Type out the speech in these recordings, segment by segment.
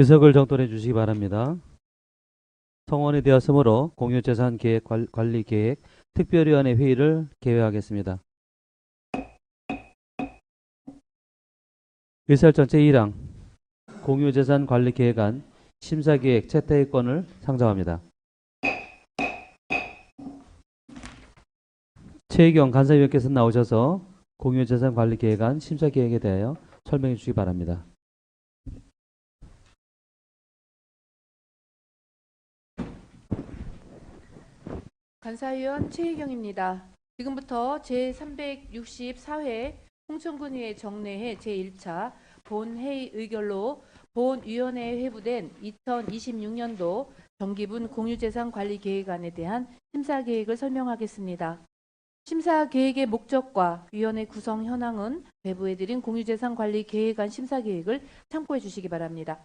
의석을 정돈해 주시기 바랍니다. 성원이 되었으므로 공유재산계획관리계획 특별위원회 회의를 개회하겠습니다. 의사일정 제1항 공유재산관리계획안 심사계획 채택권을 상정합니다. 최희경 간사위원께서 나오셔서 공유재산관리계획안 심사계획에 대하여 설명해 주시기 바랍니다. 간사위원 최희경입니다. 지금부터 제364회 홍천군의회 정례회 제1차 본회의 의결로 본위원회에 회부된 2026년도 정기분 공유재산관리계획안에 대한 심사계획을 설명하겠습니다. 심사계획의 목적과 위원회 구성 현황은 배부해드린 공유재산관리계획안 심사계획을 참고해 주시기 바랍니다.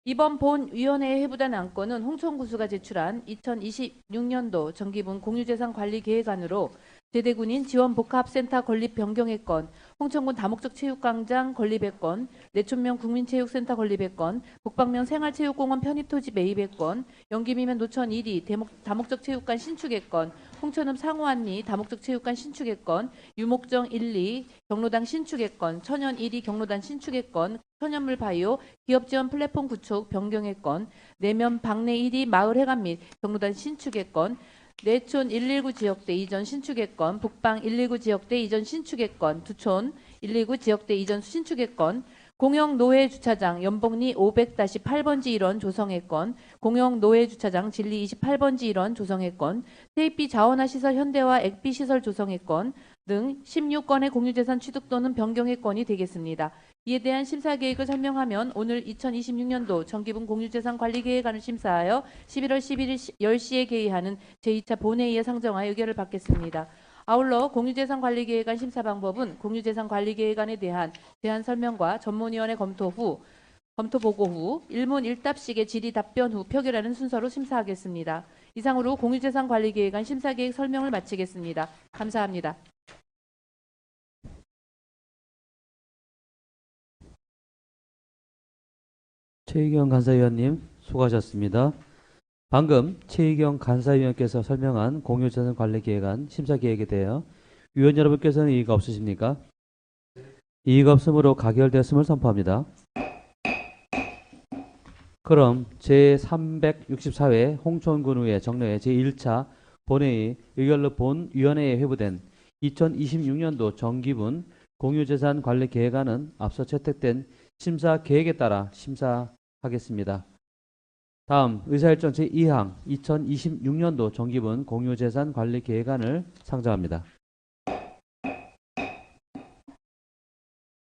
이번 본위원회에 회부된 안건은 홍천군수가 제출한 2026년도 정기분 공유재산관리계획안으로 제대군인 지원복합센터 건립 변경의 건, 홍천군 다목적 체육광장 건립의 건, 내촌면 국민체육센터 건립의 건, 북방면 생활체육공원 편입토지 매입의 건, 영기미면 노천 1위 다목적 체육관 신축의 건, 홍천읍 상호안리 다목적 체육관 신축의 건, 유목정 1, 2 경로당 신축의 건, 천연 1위 경로당 신축의 건, 천연물 바이오 기업지원 플랫폼 구축 변경의 건, 내면 방내 1위 마을 해관 및 경로당 신축의 건, 내촌 119 지역대 이전 신축의 건, 북방 119 지역대 이전 신축의 건, 두촌 119 지역대 이전 신축의 건, 공영노회주차장 연봉리 500-8번지 1원 조성의 건, 공영노회주차장 진리 28번지 1원 조성의 건, 세입비 자원화 시설 현대화 액비 시설 조성의 건 등 16건의 공유재산 취득 또는 변경의 건이 되겠습니다. 이에 대한 심사계획을 설명하면 오늘 2026년도 정기분 공유재산관리계획안을 심사하여 11월 11일 10시에 개의하는 제2차 본회의에 상정하여 의결을 받겠습니다. 아울러 공유재산관리계획안 심사 방법은 공유재산관리계획안에 대한 제안 설명과 전문위원회 검토 보고 후 일문 일답식의 질의 답변 후 표결하는 순서로 심사하겠습니다. 이상으로 공유재산관리계획안 심사계획 설명을 마치겠습니다. 감사합니다. 최희경 간사위원님 수고하셨습니다. 방금 최희경 간사위원께서 설명한 공유재산관리계획안 심사계획에 대하여 위원 여러분께서는 이의가 없으십니까? 이의가 없으므로 가결되었음을 선포합니다. 그럼 제364회 홍천군의회 정례회 제1차 본회의 의결로 본위원회에 회부된 2026년도 정기분 공유재산관리계획안은 앞서 채택된 심사계획에 따라 심사하겠습니다. 다음 의사일정 제2항 2026년도 정기분 공유재산관리계획안을 상정합니다.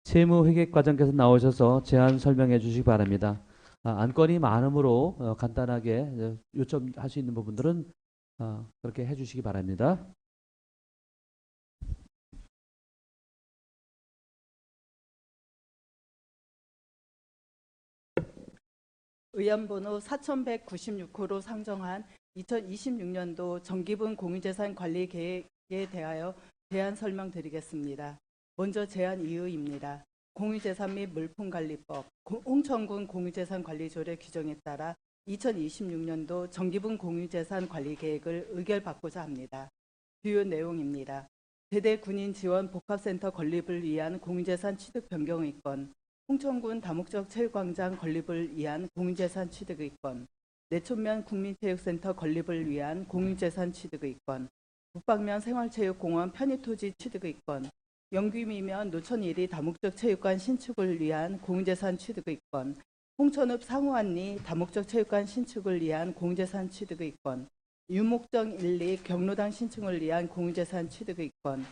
세무회계과장께서 나오셔서 제안 설명해 주시기 바랍니다. 안건이 많으므로 간단하게 요청할 수 있는 부분들은 그렇게 해주시기 바랍니다. 의안번호 4196호로 상정한 2026년도 정기분 공유재산 관리 계획에 대하여 제안 설명드리겠습니다. 먼저 제안 이유입니다. 공유재산 및 물품관리법, 홍천군 공유재산관리조례 규정에 따라 2026년도 정기분 공유재산 관리 계획을 의결받고자 합니다. 주요 내용입니다. 제대 군인 지원 복합센터 건립을 위한 공유재산 취득 변경의 건, 홍천군 다목적 체육광장 건립을 위한 공유재산 취득의 건, 내촌면 국민체육센터 건립을 위한 공유재산 취득의 건, 북방면 생활체육공원 편입토지 취득의 건, 영귀미면 노천 1위 다목적 체육관 신축을 위한 공유재산 취득의 건, 홍천읍 상호안리 다목적 체육관 신축을 위한 공유재산 취득의 건, 유목정 1, 2 경로당 신축을 위한 공유재산 취득의 건,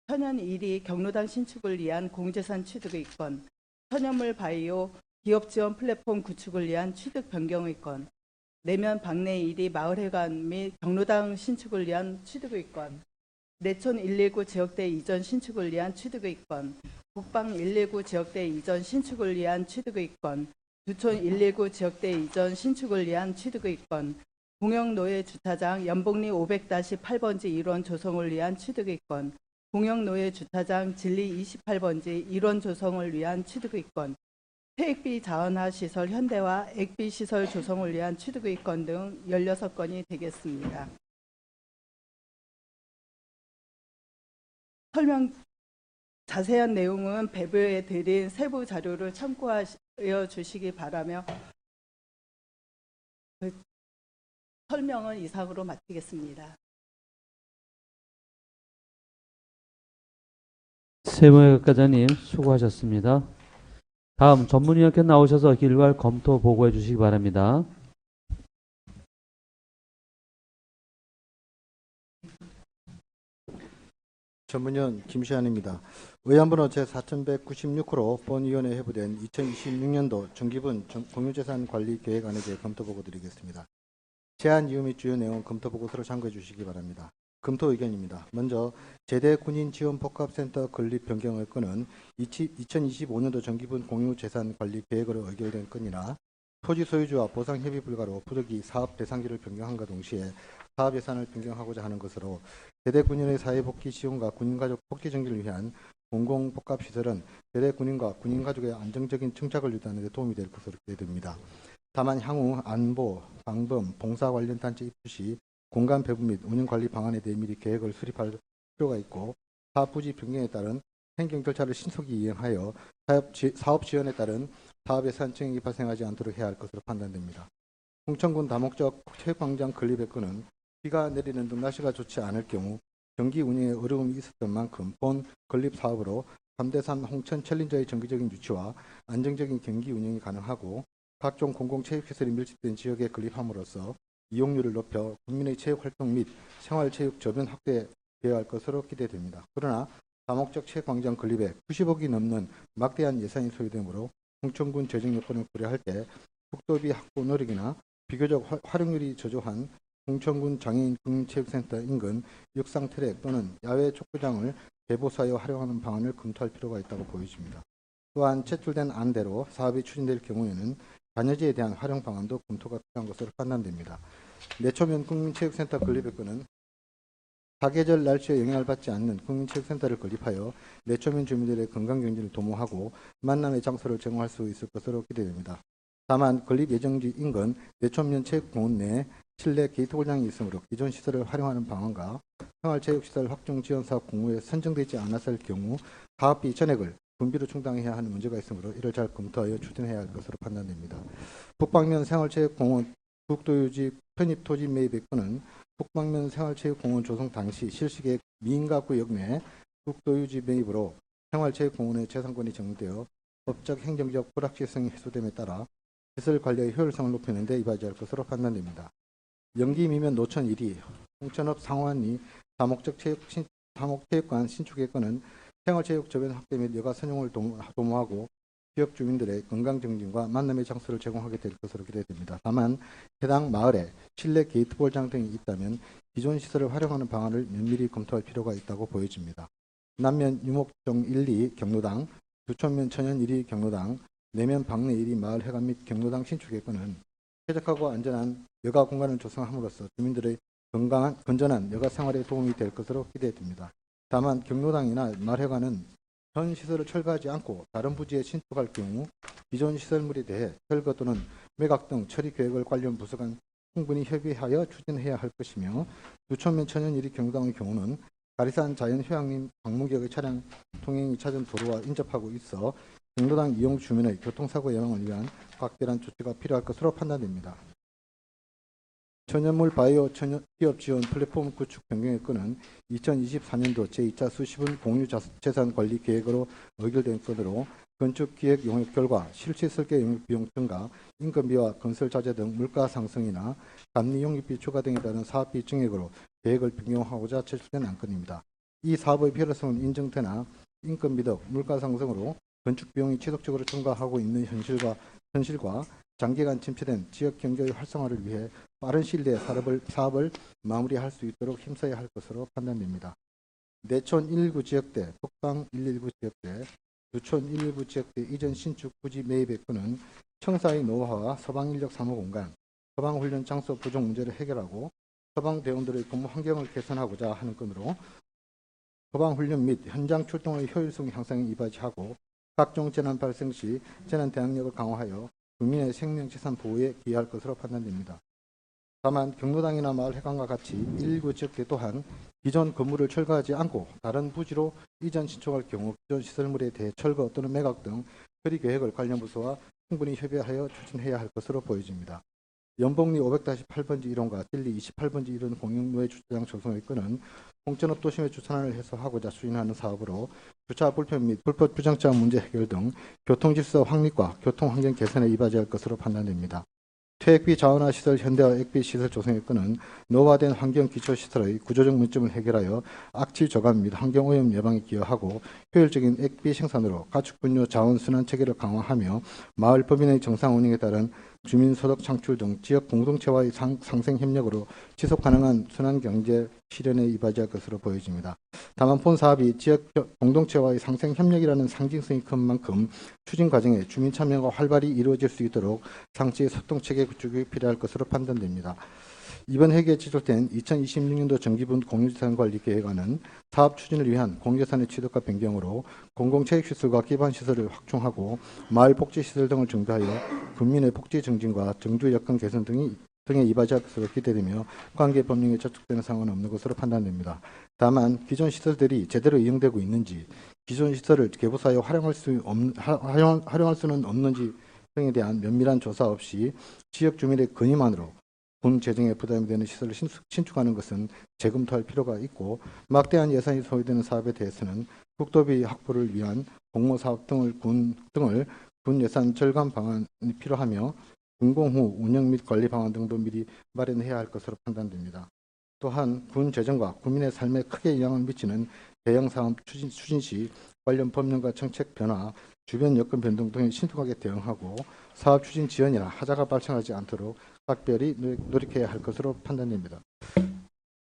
천연 1위 경로당 신축을 위한 공유재산 취득의 건, 천연물 바이오 기업지원 플랫폼 구축을 위한 취득 변경의 건, 내면 방내 1위 마을회관 및 경로당 신축을 위한 취득의 건, 내촌 119 지역대 이전 신축을 위한 취득의 건, 북방 119 지역대 이전 신축을 위한 취득의 건, 두촌 119 지역대 이전 신축을 위한 취득의 건, 공영노예 주차장 연봉리 500-8번지 1원 조성을 위한 취득의 건, 공영노예 주차장 진리 28번지 1원 조성을 위한 취득의 건, 태익비 자원화 시설 현대화, 액비 시설 조성을 위한 취득의 건 등 16건이 되겠습니다. 설명 자세한 내용은 배부에 드린 세부 자료를 참고하여 주시기 바라며 설명은 이상으로 마치겠습니다. 세무회과장님 수고하셨습니다. 다음 전문위원께 나오셔서 결과 검토 보고해 주시기 바랍니다. 전문위원 김시환입니다. 의안번호 제4196호로 본위원회에 회부된 2026년도 정기분 공유재산관리계획안에 대해 검토보고 드리겠습니다. 제안 이유 및 주요 내용 검토보고서를 참고해 주시기 바랍니다. 검토 의견입니다. 먼저 제대군인지원복합센터 건립 변경의 건은 2025년도 정기분 공유재산관리계획으로 의결된 건이나 토지 소유주와 보상협의 불가로 부득이 사업 대상지를 변경함과 동시에 사업 예산을 변경하고자 하는 것으로 세대 군인의 사회복귀 지원과 군인가족 복지 정기를 위한 공공복합시설은 세대 군인과 군인가족의 안정적인 정착을 유도하는 데 도움이 될 것으로 기대됩니다. 다만 향후 안보, 방범, 봉사 관련 단체 입주 시 공간 배분 및 운영관리 방안에 대해 미리 계획을 수립할 필요가 있고 사업 부지 변경에 따른 행정 절차를 신속히 이행하여 사업 지원에 따른 사업 예산 증액이 발생하지 않도록 해야 할 것으로 판단됩니다. 홍천군 다목적 체육광장 건립의 건은 비가 내리는 등 날씨가 좋지 않을 경우 경기 운영에 어려움이 있었던 만큼 본 건립 사업으로 3대3 홍천 챌린저의 정기적인 유치와 안정적인 경기 운영이 가능하고 각종 공공체육시설이 밀집된 지역에 건립함으로써 이용률을 높여 국민의 체육활동 및 생활체육 저변 확대에 기여할 것으로 기대됩니다. 그러나 다목적 체육광장 건립에 90억이 넘는 막대한 예산이 소요되므로 홍천군 재정 여건을 고려할 때 국도비 확보 노력이나 비교적 활용률이 저조한 홍천군 장애인 국민체육센터 인근 육상 트랙 또는 야외 촉구장을 대보수하여 활용하는 방안을 검토할 필요가 있다고 보여집니다. 또한 제출된 안대로 사업이 추진될 경우에는 잔여지에 대한 활용 방안도 검토가 필요한 것으로 판단됩니다. 내초면 국민체육센터 건립의 건은 사계절 날씨에 영향을 받지 않는 국민체육센터를 건립하여 내초면 주민들의 건강경진을 도모하고 만남의 장소를 제공할 수 있을 것으로 기대됩니다. 다만 건립 예정지 인근 내초면 체육공원 내 실내 게이트볼장이 있으므로 기존 시설을 활용하는 방안과 생활체육시설 확충 지원사업 공모에 선정되지 않았을 경우 사업비 전액을 분비로 충당해야 하는 문제가 있으므로 이를 잘 검토하여 추진해야 할 것으로 판단됩니다. 북방면 생활체육공원 국도유지 편입토지 매입의 건은 북방면 생활체육공원 조성 당시 실시계획 미인가구역 내 국도유지 매입으로 생활체육공원의 재산권이 정리되어 법적 행정적 불확실성이 해소됨에 따라 시설 관리의 효율성을 높이는 데 이바지할 것으로 판단됩니다. 영기미면 노천 1위, 홍천읍 상호안리 다목체육관 신축의 건은 생활체육 저변 확대 및 여가 선용을 도모하고 지역 주민들의 건강증진과 만남의 장소를 제공하게 될 것으로 기대됩니다. 다만 해당 마을에 실내 게이트볼장 등이 있다면 기존 시설을 활용하는 방안을 면밀히 검토할 필요가 있다고 보여집니다. 남면 유목정 1, 2 경로당, 두천면 천연 1위 경로당, 내면 방내 1위 마을 해관 및 경로당 신축의 건은 쾌적하고 안전한 여가 공간을 조성함으로써 주민들의 건전한 여가 생활에 도움이 될 것으로 기대됩니다. 다만 경로당이나 마을회관은 현 시설을 철거하지 않고 다른 부지에 신축할 경우 기존 시설물에 대해 철거 또는 매각 등 처리 계획을 관련 부서 간 충분히 협의하여 추진해야 할 것이며 두천면 천연 1위 경로당의 경우는 가리산 자연휴양림 방문객의 차량 통행이 잦은 도로와 인접하고 있어 경로당 이용 주민의 교통사고 예방을 위한 각별한 조치가 필요할 것으로 판단됩니다. 천연물 바이오 기업 지원 플랫폼 구축 변경의 건은 2024년도 제2차 수시분 공유재산 관리 계획으로 의결된 건으로 건축 기획 용역 결과 실시 설계 용역 비용 증가, 인건비와 건설 자재 등 물가 상승이나 감리 용역비 추가 등에 따른 사업비 증액으로 계획을 변경하고자 제출된 안건입니다. 이 사업의 필요성은 인정되나 인건비 등 물가 상승으로 건축 비용이 지속적으로 증가하고 있는 현실과 장기간 침체된 지역 경제의 활성화를 위해 빠른 시일 내에 사업을 마무리할 수 있도록 힘써야 할 것으로 판단됩니다. 내촌 119 지역대, 북방 119 지역대, 두촌 119 지역대 이전 신축 부지 매입의 건은 청사의 노후화와 서방 인력 사무 공간, 서방 훈련 장소 부족 문제를 해결하고 서방 대원들의 근무 환경을 개선하고자 하는 건으로 서방 훈련 및 현장 출동의 효율성 향상에 이바지하고 각종 재난 발생 시 재난 대응력을 강화하여 국민의 생명 재산 보호에 기여할 것으로 판단됩니다. 다만 경로당이나 마을 해관과 같이 일부 지역대 또한 기존 건물을 철거하지 않고 다른 부지로 이전 신청할 경우 기존 시설물에 대해 철거 또는 매각 등 처리 계획을 관련 부서와 충분히 협의하여 추진해야 할 것으로 보여집니다. 연봉리 500-8번지 1호과 딜리 28번지 1호 공용노예 주차장 조성의 건은 홍천읍 도심의 주차난을 해소하고자 추진하는 사업으로 주차 불편 및 불법 주정차 문제 해결 등 교통질서 확립과 교통환경 개선에 이바지할 것으로 판단됩니다. 퇴액비 자원화 시설 현대화 액비 시설 조성의 건은 노화된 환경 기초 시설의 구조적 문제점을 해결하여 악취 저감 및 환경 오염 예방에 기여하고 효율적인 액비 생산으로 가축 분뇨 자원 순환 체계를 강화하며 마을 법인의 정상 운영에 따른 주민 소득 창출 등 지역 공동체와의 상생 협력으로 지속 가능한 순환 경제 실현에 이바지할 것으로 보여집니다. 다만 본 사업이 지역 공동체와의 상생 협력이라는 상징성이 큰 만큼 추진 과정에 주민 참여가 활발히 이루어질 수 있도록 상시 소통 체계 구축이 필요할 것으로 판단됩니다. 이번 회계에 지적된 2026년도 정기분 공유재산 관리 계획안은 사업 추진을 위한 공유재산의 취득과 변경으로 공공체육시설과 기반시설을 확충하고 마을 복지시설 등을 정비하여 국민의 복지 증진과 정주 여건 개선 등에 이바지할 것으로 기대되며 관계 법령에 저촉되는 상황은 없는 것으로 판단됩니다. 다만 기존 시설들이 제대로 이용되고 있는지, 기존 시설을 개보사에 활용할 수는 없는지 등에 대한 면밀한 조사 없이 지역 주민의 건의만으로 군 재정에 부담이 되는 시설을 신축하는 것은 재검토할 필요가 있고, 막대한 예산이 소요되는 사업에 대해서는 국도비 확보를 위한 공모사업 등을 군 예산 절감 방안이 필요하며 준공 후 운영 및 관리 방안 등도 미리 마련해야 할 것으로 판단됩니다. 또한 군 재정과 국민의 삶에 크게 영향을 미치는 대형 사업 추진 시 관련 법령과 정책 변화, 주변 여건 변동 등에 신속하게 대응하고 사업 추진 지연이나 하자가 발생하지 않도록 각별히 노력해야 할 것으로 판단됩니다.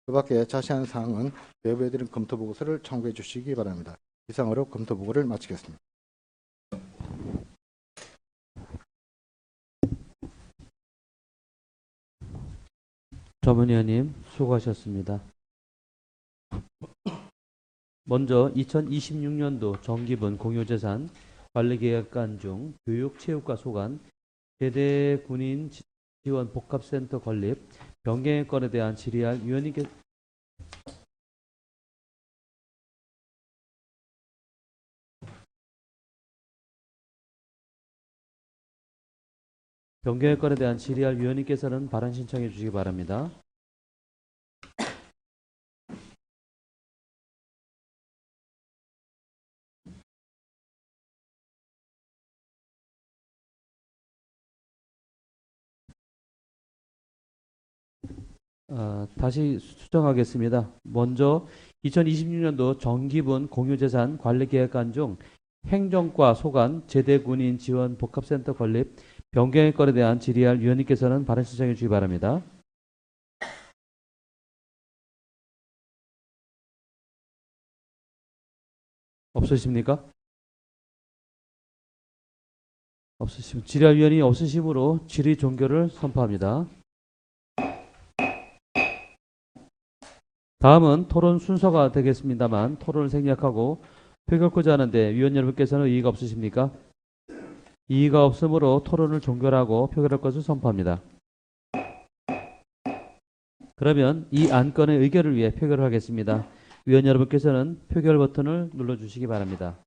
그 밖에 자세한 사항은 외부에 드린 검토 보고서를 참고해 주시기 바랍니다. 이상으로 검토 보고를 마치겠습니다. 전문위원님 수고하셨습니다. 먼저 2026년도 정기분 공유재산 관리계획안 중 교육, 체육과 소관, 제대 군인 지원 복합센터 건립, 변경의 건에 대한 질의할 위원님께 변경의 건에 대한 질의할 위원님께서는 발언 신청해 주시기 바랍니다. 다시 수정하겠습니다. 먼저 2026년도 정기분 공유재산 관리계획안 중 행정과 소관, 제대군인 지원 복합센터 건립, 변경의 건에 대한 질의할 위원님께서는 발언 신청해 주시기 바랍니다. 없으십니까? 질의할 위원이 없으시므로 질의 종결을 선포합니다. 다음은 토론 순서가 되겠습니다만 토론을 생략하고 표결코자 하는데 위원 여러분께서는 이의가 없으십니까? 이의가 없으므로 토론을 종결하고 표결할 것을 선포합니다. 그러면 이 안건의 의결을 위해 표결을 하겠습니다. 위원 여러분께서는 표결 버튼을 눌러주시기 바랍니다.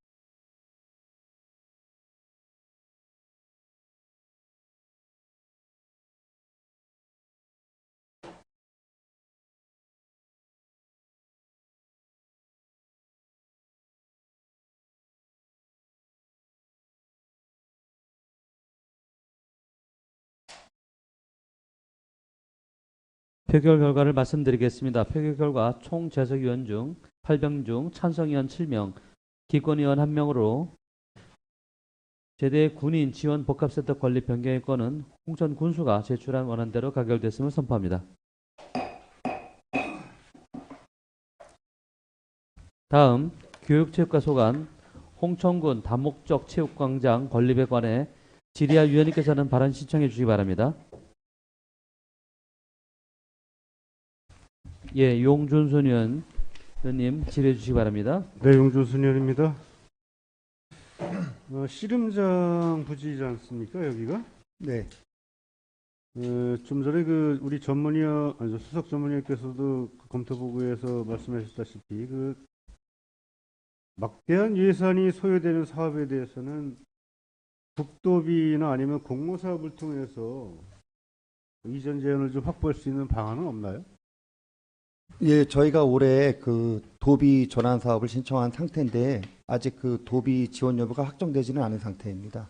표결 결과를 말씀드리겠습니다. 표결 결과 총 재석위원 중 8명 중 찬성위원 7명, 기권위원 1명으로 제대 군인 지원 복합센터 건립 변경의 건은 홍천 군수가 제출한 원안대로 가결됐음을 선포합니다. 다음 교육체육과 소관 홍천군 다목적 체육광장 건립에 관해 질의할 위원님께서는 발언 신청해 주시기 바랍니다. 예, 용준순 의원님 질의해 주시기 바랍니다. 네, 용준순 의원입니다. 씨름장 부지이지 않습니까, 여기가? 네. 좀 전에 그 우리 전문위원, 아니 수석 전문위원께서도 그 검토 보고에서 말씀하셨다시피 그 막대한 예산이 소요되는 사업에 대해서는 국도비나 아니면 공모사업을 통해서 이전 재원을 좀 확보할 수 있는 방안은 없나요? 예, 저희가 올해 그 도비 전환 사업을 신청한 상태인데 아직 그 도비 지원 여부가 확정되지는 않은 상태입니다.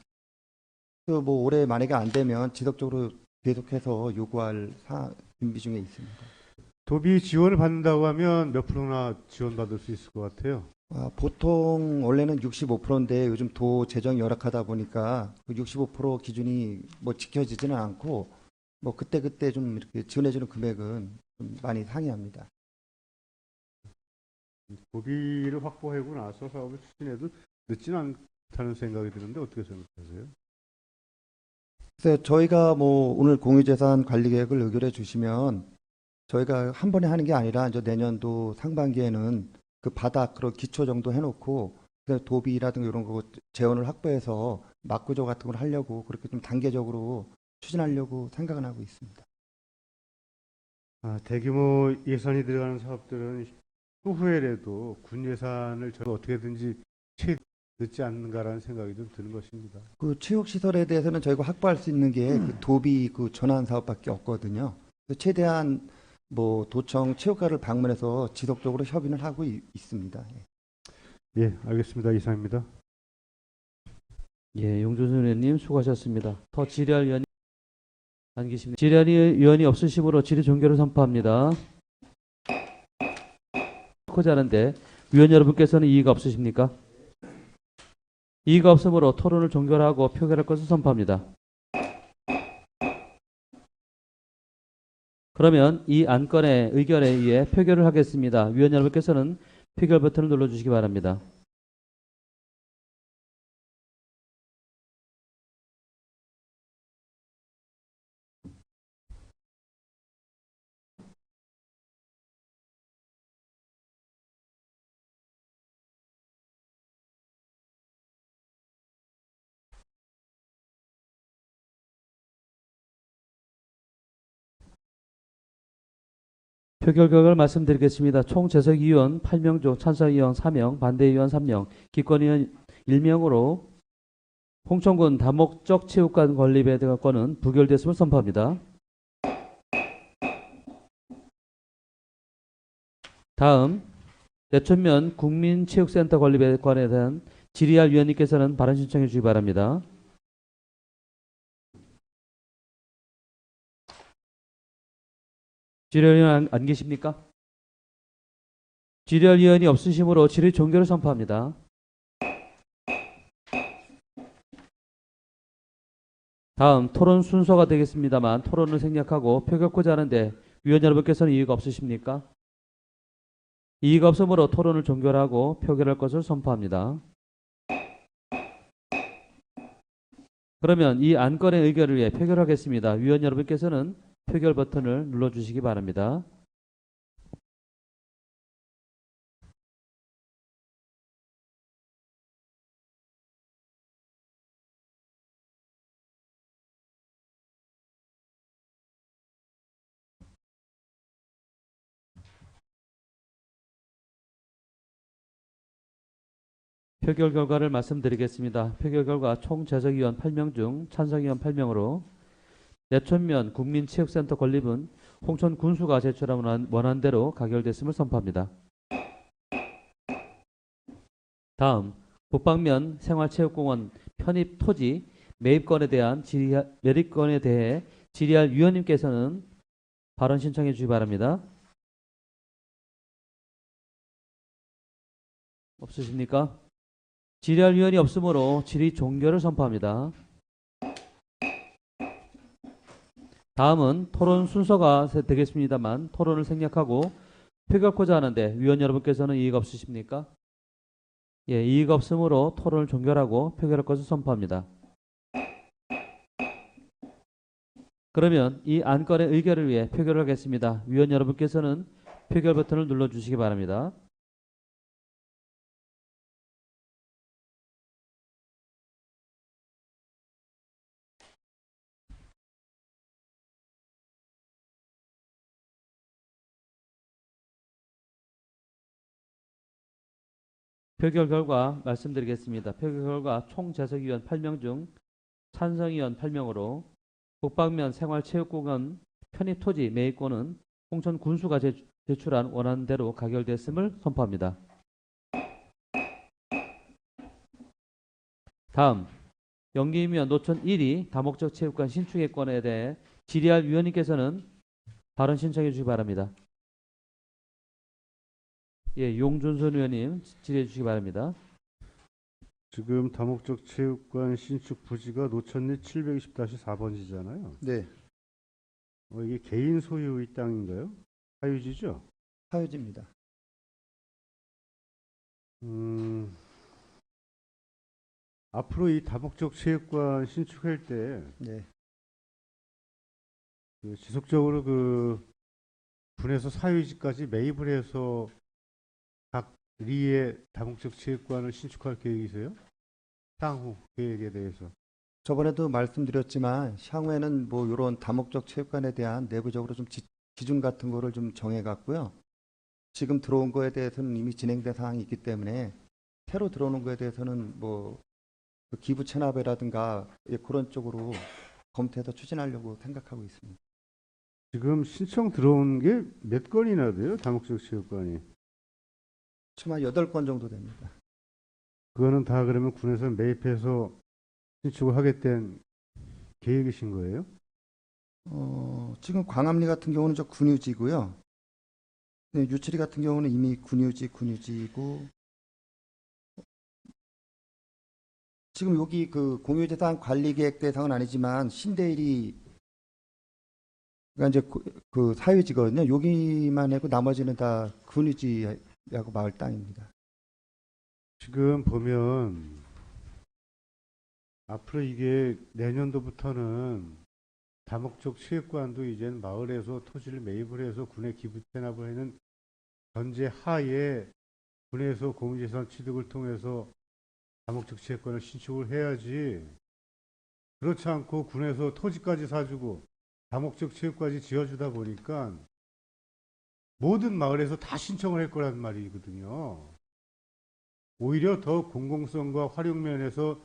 그 뭐 올해 만약에 안 되면 지속적으로 계속해서 요구할 준비 중에 있습니다. 도비 지원을 받는다고 하면 몇 프로나 지원받을 수 있을 것 같아요? 보통 원래는 65%인데 요즘 도 재정이 열악하다 보니까 그 65% 기준이 뭐 지켜지지는 않고 뭐 그때그때 좀 이렇게 지원해주는 금액은 좀 많이 상이합니다. 도비를 확보하고 나서 사업을 추진해도 늦지는 않다는 생각이 드는데 어떻게 생각하세요? 그래서 저희가 뭐 오늘 공유재산 관리 계획을 의결해 주시면 저희가 한 번에 하는 게 아니라 이제 내년도 상반기에는 그 바닥 그런 기초 정도 해놓고 그다음에 도비라든가 이런 거 재원을 확보해서 막구조 같은 걸 하려고 그렇게 좀 단계적으로 추진하려고 생각은 하고 있습니다. 대규모 예산이 들어가는 사업들은 후회라도 군 예산을 저도 어떻게든지 늦지 않는가라는 생각이 좀 드는 것입니다. 그 체육 시설에 대해서는 저희가 확보할 수 있는 게 그 도비 그 전환 사업밖에 없거든요. 그래서 최대한 뭐 도청 체육관을 방문해서 지속적으로 협의를 하고 있습니다. 예, 알겠습니다. 이상입니다. 예, 용준순 의원님 수고하셨습니다. 더 질의할 위원이 안 계십니다. 질의할 위원이 없으시므로 질의 종결을 선포합니다. 하지 않은데 위원 여러분께서는 이의가 없으십니까? 이의가 없으므로 토론을 종결하고 표결할 것을 선포합니다. 그러면 이 안건의 의결에 의해 표결을 하겠습니다. 위원 여러분께서는 표결 버튼을 눌러주시기 바랍니다. 표결 결과를 말씀드리겠습니다. 총 재석위원 8명 중 찬성위원 4명, 반대위원 3명, 기권위원 1명으로 홍천군 다목적 체육관 건립에 대한 건은 부결됐음을 선포합니다. 다음 내천면 국민체육센터 건립에 관에 대한 질의할 위원님께서는 발언 신청해 주시기 바랍니다. 질의할 위원 안 계십니까? 질의할 위원이 없으시므로 질의 종결을 선포합니다. 다음 토론 순서가 되겠습니다만 토론을 생략하고 표결코자 하는데 위원 여러분께서는 이의가 없으십니까? 이의가 없으므로 토론을 종결하고 표결할 것을 선포합니다. 그러면 이 안건의 의결을 위해 표결하겠습니다. 위원 여러분께서는 표결 버튼을 눌러주시기 바랍니다. 표결 결과를 말씀드리겠습니다. 표결 결과 총 재석위원 8명 중 찬성위원 8명으로 내천면 국민체육센터 건립은 홍천 군수가 제출한 원안대로 가결됐음을 선포합니다. 다음 북방면 생활체육공원 편입 토지 매입건에 대해 질의할 위원님께서는 발언 신청해 주시기 바랍니다. 없으십니까? 질의할 위원이 없으므로 질의 종결을 선포합니다. 다음은 토론 순서가 되겠습니다만 토론을 생략하고 표결코자 하는데 위원 여러분께서는 이의가 없으십니까? 예, 이의가 없으므로 토론을 종결하고 표결할 것을 선포합니다. 그러면 이 안건의 의결을 위해 표결을 하겠습니다. 위원 여러분께서는 표결 버튼을 눌러주시기 바랍니다. 표결 결과 말씀드리겠습니다. 표결 결과 총 재석위원 8명 중 찬성위원 8명으로 북방면 생활체육공원 편입 토지 매입권은 홍천 군수가 제출한 원안대로 가결됐음을 선포합니다. 다음 영기위원 노천 1위 다목적 체육관 신축의권에 대해 질의할 위원님께서는 발언 신청해 주시기 바랍니다. 예, 용준선 의원님 질의해 주시기 바랍니다. 지금 다목적 체육관 신축 부지가 노천리 720-4번지잖아요. 네, 이게 개인 소유의 땅인가요? 사유지죠? 사유지입니다. 앞으로 이 다목적 체육관 신축할 때 네. 지속적으로 군에서 사유지까지 매입을 해서 각 리의 다목적 체육관을 신축할 계획이세요? 향후 계획에 대해서. 저번에도 말씀드렸지만 향후에는 뭐 이런 다목적 체육관에 대한 내부적으로 좀 기준 같은 거를 좀 정해갔고요. 지금 들어온 거에 대해서는 이미 진행된 사항이 있기 때문에 새로 들어오는 거에 대해서는 뭐그 기부 체납이라든가 예, 그런 쪽으로 검토해서 추진하려고 생각하고 있습니다. 지금 신청 들어온 게 몇 건이나 돼요? 다목적 체육관이. 총 한 8건 정도 됩니다. 그거는 다 그러면 군에서 매입해서 신축을 하겠다는 계획이신 거예요? 지금 광암리 같은 경우는 저 군유지고요. 네, 유치리 같은 경우는 이미 군유지고 지금 여기 그 공유재산 관리계획 대상은 아니지만 신대일이 그러니까 이제 그 사유지거든요. 여기만 해고 나머지는 다 군유지하고 마을 땅입니다. 지금 보면 앞으로 이게 내년도부터는 다목적 체육관도 이제는 마을에서 토지를 매입을 해서 군에 기부 체납을 하는 전제 하에 군에서 공유재산 취득을 통해서 다목적 체육관을 신축을 해야지, 그렇지 않고 군에서 토지까지 사주고 다목적 체육까지 지어주다 보니까 모든 마을에서 다 신청을 할 거란 말이거든요. 오히려 더 공공성과 활용 면에서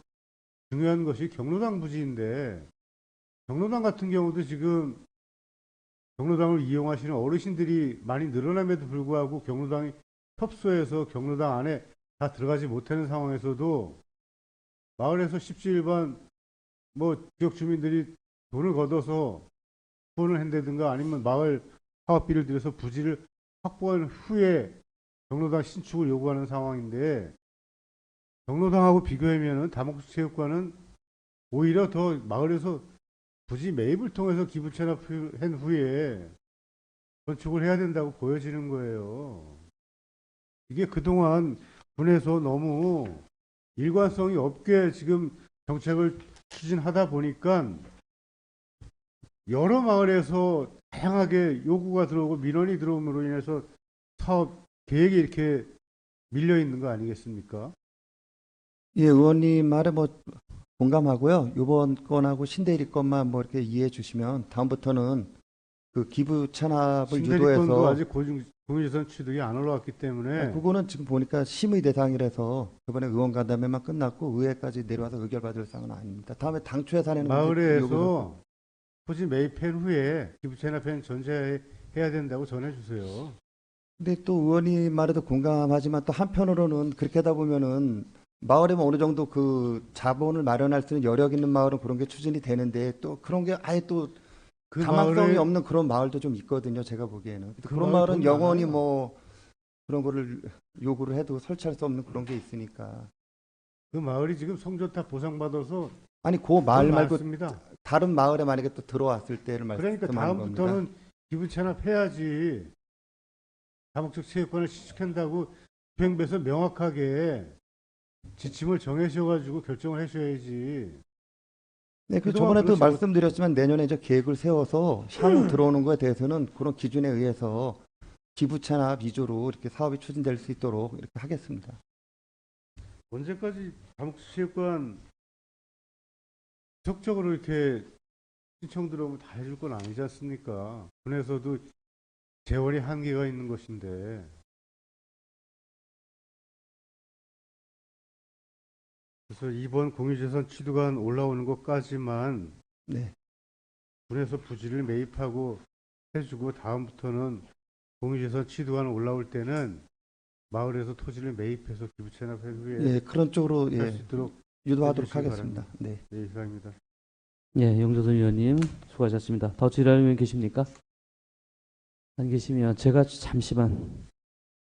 중요한 것이 경로당 부지인데, 경로당 같은 경우도 지금 경로당을 이용하시는 어르신들이 많이 늘어남에도 불구하고 경로당이 협소해서 경로당 안에 다 들어가지 못하는 상황에서도 마을에서 17번 뭐 지역 주민들이 돈을 걷어서 후원을 한다든가 아니면 마을 사업비를 들여서 부지를 확보한 후에 경로당 신축을 요구하는 상황인데, 경로당하고 비교하면은 다목적 체육관은 오히려 더 마을에서 부지 매입을 통해서 기부 체납한 후에 건축을 해야 된다고 보여지는 거예요. 이게 그동안 군에서 너무 일관성이 없게 지금 정책을 추진하다 보니까 여러 마을에서 다양하게 요구가 들어오고 민원이 들어옴으로 인해서 사업 계획이 이렇게 밀려 있는 거 아니겠습니까? 예, 의원님 말에 뭐 공감하고요. 이번 건하고 신대리 건만 뭐 이렇게 이해해 주시면 다음부터는 그 기부 찬압을 신대리 건도 유도해서 아직 공유재산 취득이 안 올라왔기 때문에 그거는 지금 보니까 심의 대상이라서 이번에 의원 간담회만 끝났고 의회까지 내려와서 의결받을 사항은 아닙니다. 다음에 당초 예산에는 마을에서 토지 매입한 후에 기부 체납한 전제해야 된다고 전해주세요. 근데 또 의원님 말에도 공감하지만 또 한편으로는 그렇게 하다 보면은 마을에만 어느 정도 그 자본을 마련할 수 있는 여력 있는 마을은 그런 게 추진이 되는데 또 그런 게 아예 또 그 가망성이 마을에- 없는 그런 마을도 좀 있거든요. 제가 보기에는. 그 그런 마을 마을은 돈 영원히 많아요. 뭐 그런 거를 요구를 해도 설치할 수 없는 그런 게 있으니까. 그 마을이 지금 성전탑 보상받아서 아니 그 마을 돈 말고 많습니다. 다른 마을에 만약에 또 들어왔을 때를 그러니까 말씀하는 겁니다. 다음부터는 기부 체납해야지. 다목적 체육관을 신축한다고 집행부에서 명확하게 지침을 정하셔가지고 결정을 하셔야지. 네, 그 그동안 저번에도 그렇지 못- 말씀드렸지만 내년에 이제 계획을 세워서 향후 들어오는 거에 대해서는 그런 기준에 의해서 기부 찬압 위주로 이렇게 사업이 추진될 수 있도록 이렇게 하겠습니다. 언제까지 다목적 체육관 지속적으로 이렇게 신청 들어오면 다 해줄 건 아니지 않습니까? 군에서도 재원이 한계가 있는 것인데 그래서 이번 공유재산 취득안 올라오는 것까지만 네. 군에서 부지를 매입하고 해주고 다음부터는 공유재산 취득안 올라올 때는 마을에서 토지를 매입해서 기부 체납한 후에 예, 그런 쪽으로 할 수 예, 있도록 유도하도록 해주시기 하겠습니다. 네. 네, 이상입니다. 예, 용조선 의원님 수고하셨습니다. 더 질의하는 의원 계십니까? 안 계시면 제가 잠시만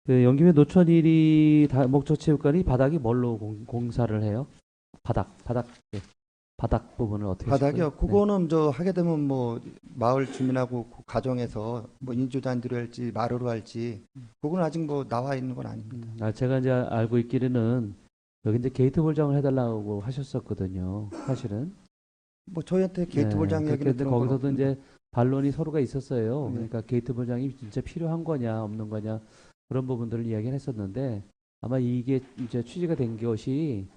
그 영김의 노천 1위 목적체육관이 바닥이 뭘로 공사를 해요? 바닥 예. 바닥 부분을 어떻게 바닥이요. 할 거예요? 그거는 저 하게 되면 뭐 마을 주민하고 그 가정에서 뭐 인조잔디로 할지 마루로 할지 그거는 아직 뭐 나와 있는 건 아닙니다. 제가 이제 알고 있기로는 여기 이제 게이트 볼장을 해달라고 하셨었거든요. 사실은. 뭐 저희한테 게이트 볼장 그렇게 얘기는 근데 들은 건 거기서도 없습니다. 이제 반론이 서로가 있었어요. 네. 그러니까 게이트 볼장이 진짜 필요한 거냐 없는 거냐 그런 부분들을 이야기를 했었는데 아마 이게 이제 취지가 된 것이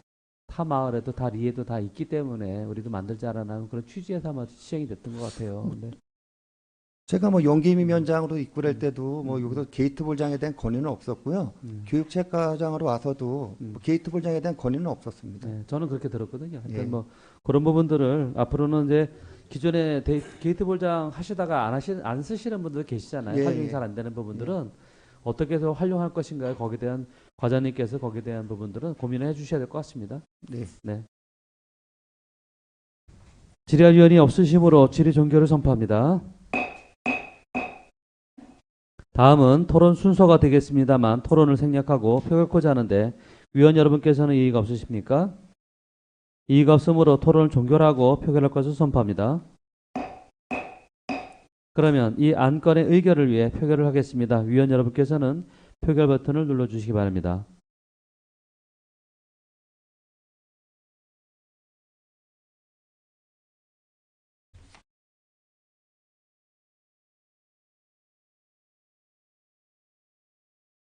타 마을에도 다 리에도 다 있기 때문에 우리도 만들자라는 그런 취지에서 아마 시행이 됐던 것 같아요. 근데 제가 뭐 영기미 위원장으로 입구할 때도 뭐 여기서 게이트 볼장에 대한 건의는 없었고요. 교육체과장으로 와서도 뭐 게이트 볼장에 대한 건의는 없었습니다. 네, 저는 그렇게 들었거든요. 그러니까 예. 뭐 그런 부분들을 앞으로는 이제 기존에 게이트 볼장 하시다가 안 쓰시는 분들 계시잖아요. 예, 활용이 예. 잘 안 되는 부분들은 어떻게 해서 활용할 것인가 거기에 대한 과장님께서 거기에 대한 부분들은 고민을 해주셔야 될 것 같습니다. 네. 질의할 위원이 없으시므로 질의 종결을 선포합니다. 다음은 토론 순서가 되겠습니다만 토론을 생략하고 표결코자 하는데 위원 여러분께서는 이의가 없으십니까? 이의가 없으므로 토론을 종결하고 표결할 것을 선포합니다. 그러면 이 안건의 의결을 위해 표결을 하겠습니다. 위원 여러분께서는 표결 버튼을 눌러주시기 바랍니다.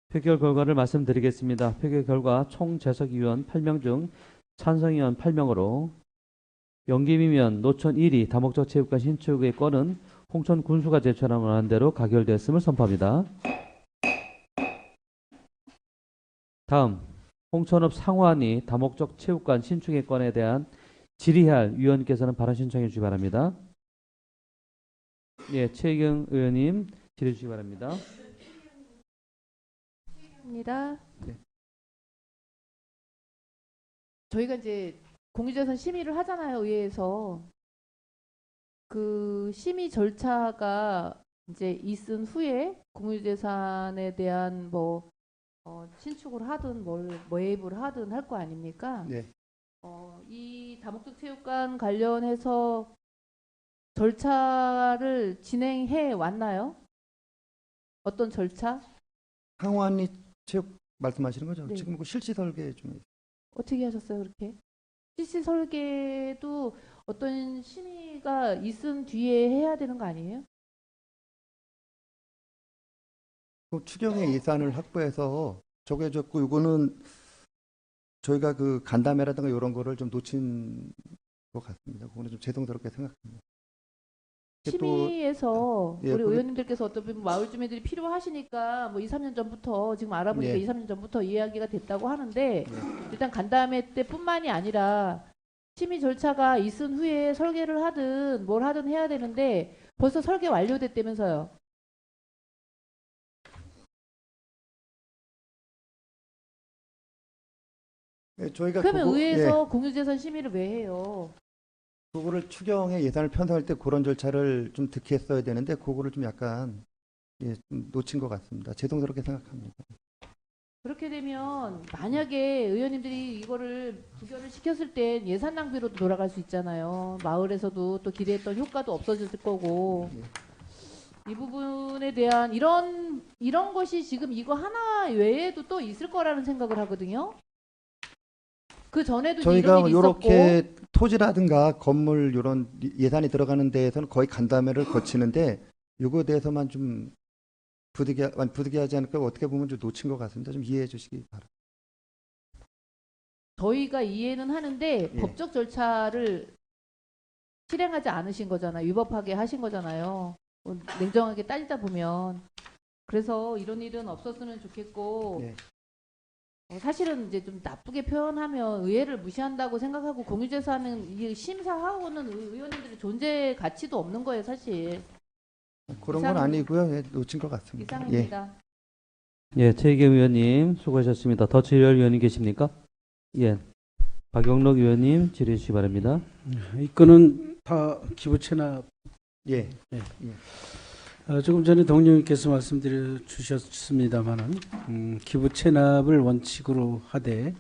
표결 결과를 말씀드리겠습니다. 표결 결과 총 재석위원 8명 중 찬성위원 8명으로 영김이면 노천 1위 다목적 체육관 신축의 건은 홍천 군수가 제출한 대로 가결되었음을 선포합니다. 다음 홍천읍 상호안이 다목적 체육관 신축의 건에 대한 질의할 위원께서는 발언 신청해 주시기 바랍니다. 예, 최경 의원님 질의해 주시기 바랍니다. 입니다. 네. 저희가 이제 공유재산 심의를 하잖아요, 의회에서. 그 심의 절차가 이제 있은 후에 공유재산에 대한 뭐 신축을 하든 뭘 매입을 하든 할 거 아닙니까? 네. 이 다목적 체육관 관련해서 절차를 진행해 왔나요? 어떤 절차? 상호안리 체육 말씀하시는 거죠? 네. 지금 그 실시 설계 중에 어떻게 하셨어요, 그렇게? 실시 설계도 어떤 심의가 있은 뒤에 해야 되는 거 아니에요? 그 추경의 예산을 확보해서 정해졌고 이거는 저희가 그 간담회라든가 이런 거를 좀 놓친 것 같습니다. 그거는 좀 죄송스럽게 생각합니다. 또 심의에서 예, 우리 거기- 의원님들께서 어떤 마을 주민들이 필요하시니까 뭐 2, 3년 전부터 지금 알아보니까 예. 2, 3년 전부터 이야기가 됐다고 하는데 일단 간담회 때뿐만이 아니라 심의 절차가 있은 후에 설계를 하든 뭘 하든 해야 되는데 벌써 설계 완료됐다면서요. 예, 저희가 그러면 그거- 의회에서 공유재산 심의를 왜 해요? 그거를 추경의 예산을 편성할 때 그런 절차를 좀 득했어야 되는데 그거를 좀 약간 좀 놓친 것 같습니다. 죄송스럽게 생각합니다. 그렇게 되면 만약에 의원님들이 이거를 부결을 시켰을 땐 예산 낭비로도 돌아갈 수 있잖아요. 마을에서도 또 기대했던 효과도 없어질 거고. 이 부분에 대한 이런 것이 지금 이거 하나 외에도 또 있을 거라는 생각을 하거든요. 그 전에도 저희가 이런 일이 있었고. 이렇게 토지라든가 건물 이런 예산이 들어가는 데에서는 거의 간담회를 거치는데 이거에 대해서만 좀 부득이하지 않을까 어떻게 보면 좀 놓친 것 같습니다. 좀 이해해 주시기 바랍니다. 저희가 이해는 하는데 예. 법적 절차를 실행하지 않으신 거잖아요. 위법하게 하신 거잖아요. 냉정하게 따지다 보면. 그래서 이런 일은 없었으면 좋겠고 예. 사실은 이제 좀 나쁘게 표현하면 의회를 무시한다고 생각하고 공유재산은 이 심사하고는 의원님들의 존재 가치도 없는 거예요, 사실. 그런 건 이상- 아니고요. 예, 놓친 것 같습니다. 예. 이상입니다. 예, 최희경 의원님 수고하셨습니다. 더 질의할 의원님 계십니까? 예, 박영록 의원님 질의해 주시기 바랍니다. 이 건은 다 기부 체납. 예. 조금 전에 동료님께서 말씀드려 주셨습니다만은 기부 체납을 원칙으로 하되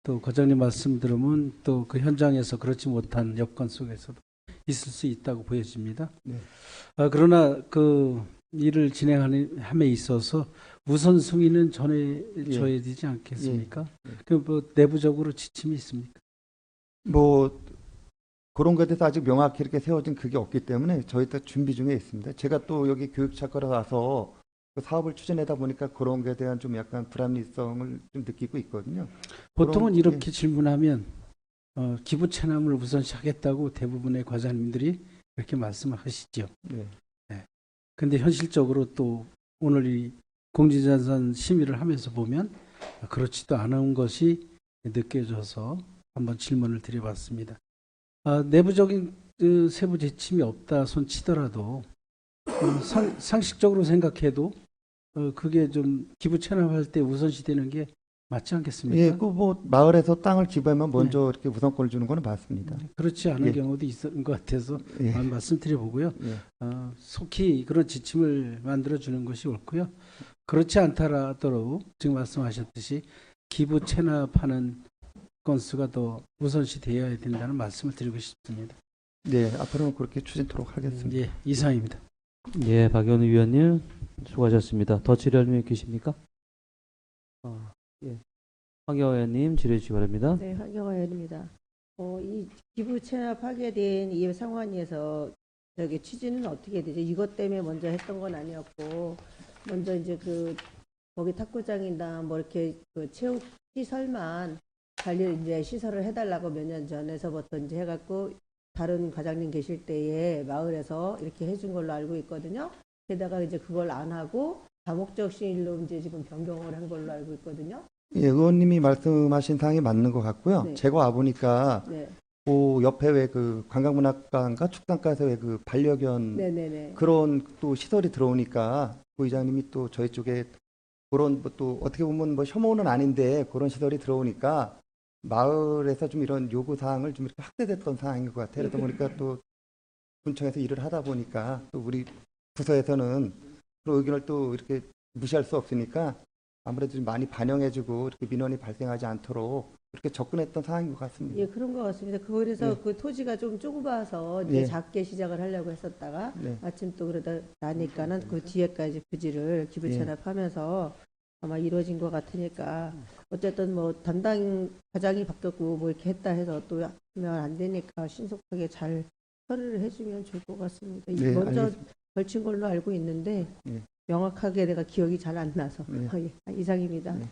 또 과장님 말씀 들으면 또 그 현장에서 그렇지 못한 여건 속에서도 있을 수 있다고 보여집니다. 네. 그러나 그 일을 진행함에 있어서 우선 승인은 전해줘야 되지 않겠습니까? 그 뭐 내부적으로 지침이 있습니까? 뭐 그런 것에 대해서 아직 명확히 이렇게 세워진 그게 없기 때문에 저희도 준비 중에 있습니다. 제가 또 여기 교육차과로 와서 그 사업을 추진하다 보니까 그런 것에 대한 좀 약간 불합리성을 좀 느끼고 있거든요. 보통은 그럼, 이렇게 질문하면 기부 체납을 우선시 하겠다고 대부분의 과장님들이 그렇게 말씀을 하시죠. 네. 근데 현실적으로 또 오늘 이 공직자산 심의를 하면서 보면 그렇지도 않은 것이 느껴져서 한번 질문을 드려봤습니다. 내부적인 그 세부 지침이 없다 손 치더라도 상식적으로 생각해도 그게 좀 기부 체납할 때 우선시 되는 게 맞지 않겠습니까? 예, 그 뭐 마을에서 땅을 기부하면 먼저 이렇게 우선권을 주는 거는 맞습니다. 그렇지 않은 예. 경우도 있는 것 같아서 예. 말씀드려보고요. 예. 속히 그런 지침을 만들어주는 것이 옳고요. 그렇지 않더라도 지금 말씀하셨듯이 기부 체납하는 건수가 더 우선시 되어야 된다는 말씀을 드리고 싶습니다. 네, 앞으로는 그렇게 추진토록 하겠습니다. 예, 이상입니다. 예, 박영록 의원님 수고하셨습니다. 더 질의할 의원님 계십니까? 예, 황교안 의원님 질의해 주시기 바랍니다. 네, 황경화 의원입니다. 이 기부 체납하게 된 이 상황에서 저기 취지는 어떻게 되죠? 이것 때문에 먼저 했던 건 아니었고 먼저 이제 그 거기 탁구장이나 뭐 이렇게 그 체육 시설만 관리 이제 시설을 해달라고 몇 년 전에서부터 이제 해갖고 다른 과장님 계실 때에 마을에서 이렇게 해준 걸로 알고 있거든요. 게다가 이제 그걸 안 하고 다목적 시일로 이제 지금 변경을 한 걸로 알고 있거든요. 예, 의원님이 말씀하신 사항이 맞는 것 같고요. 네. 제가 와 보니까 네, 그 옆에 왜 그 관광문화관과 축산가에서 왜 그 반려견 네네네. 그런 또 시설이 들어오니까 부의장님이 또 저희 쪽에 그런 뭐또 어떻게 보면 뭐 혐오는 아닌데 그런 시설이 들어오니까 마을에서 좀 이런 요구 사항을 좀 이렇게 확대됐던 상황인 것 같아요. 그러다 보니까 또 군청에서 일을 하다 보니까 또 우리 부서에서는 그런 의견을 또 이렇게 무시할 수 없으니까 아무래도 좀 많이 반영해주고 이렇게 민원이 발생하지 않도록 그렇게 접근했던 상황인 것 같습니다. 예, 그런 것 같습니다. 그래서 네. 그 토지가 좀 좁아서 이제 네. 작게 시작을 하려고 했었다가 네. 마침 또 그러다 나니까는 그 뒤에까지 부지를 기부 네. 체납하면서 아마 이루어진 것 같으니까 어쨌든 뭐 담당 과장이 바뀌었고 뭐 이렇게 했다 해서 또 하면 안 되니까 신속하게 잘 처리를 해주면 좋을 것 같습니다. 네, 먼저 알겠습니다. 걸친 걸로 알고 있는데 네. 명확하게 내가 기억이 잘 안 나서 네. 예, 이상입니다. 네.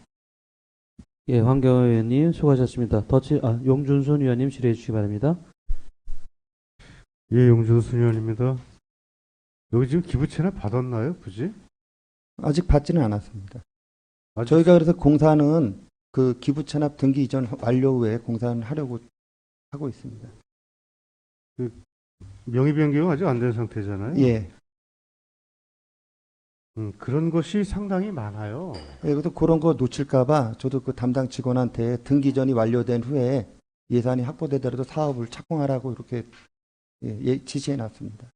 예, 황교안 의원님 수고하셨습니다. 용준순 의원님 질의해 주시기 바랍니다. 예, 용준순 의원입니다. 여기 지금 기부 체납 받았나요, 굳이? 아직 받지는 않았습니다. 아직 저희가 그래서 공사는 그 기부 체납 등기 이전 완료 후에 공사는 하려고 하고 있습니다. 명의 변경은 아직 안 된 상태잖아요. 예. 그런 것이 상당히 많아요. 예, 그래서 그런 거 놓칠까봐 저도 그 담당 직원한테 등기 전이 완료된 후에 예산이 확보되더라도 사업을 착공하라고 이렇게 지시해 놨습니다.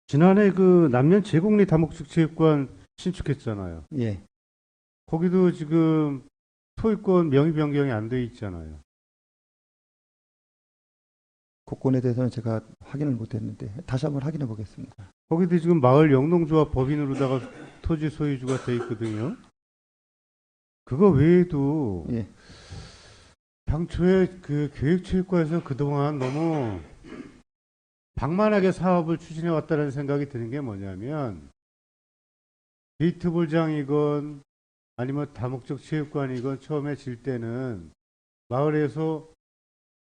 지난해 그 남면 제곡리 다목적 체육관 신축했잖아요. 예. 거기도 지금 소유권 명의 변경이 안 돼 있잖아요. 그 건에 대해서는 제가 확인을 못했는데 다시 한번 확인해 보겠습니다. 거기도 지금 마을 영농조합 법인으로다가 토지 소유주가 돼 있거든요. 그거 외에도 예. 당초에 그 교육체육과에서 그동안 너무 방만하게 사업을 추진해 왔다는 생각이 드는 게 뭐냐면 게이트볼장이건 아니면 다목적 체육관이건 처음에 질 때는 마을에서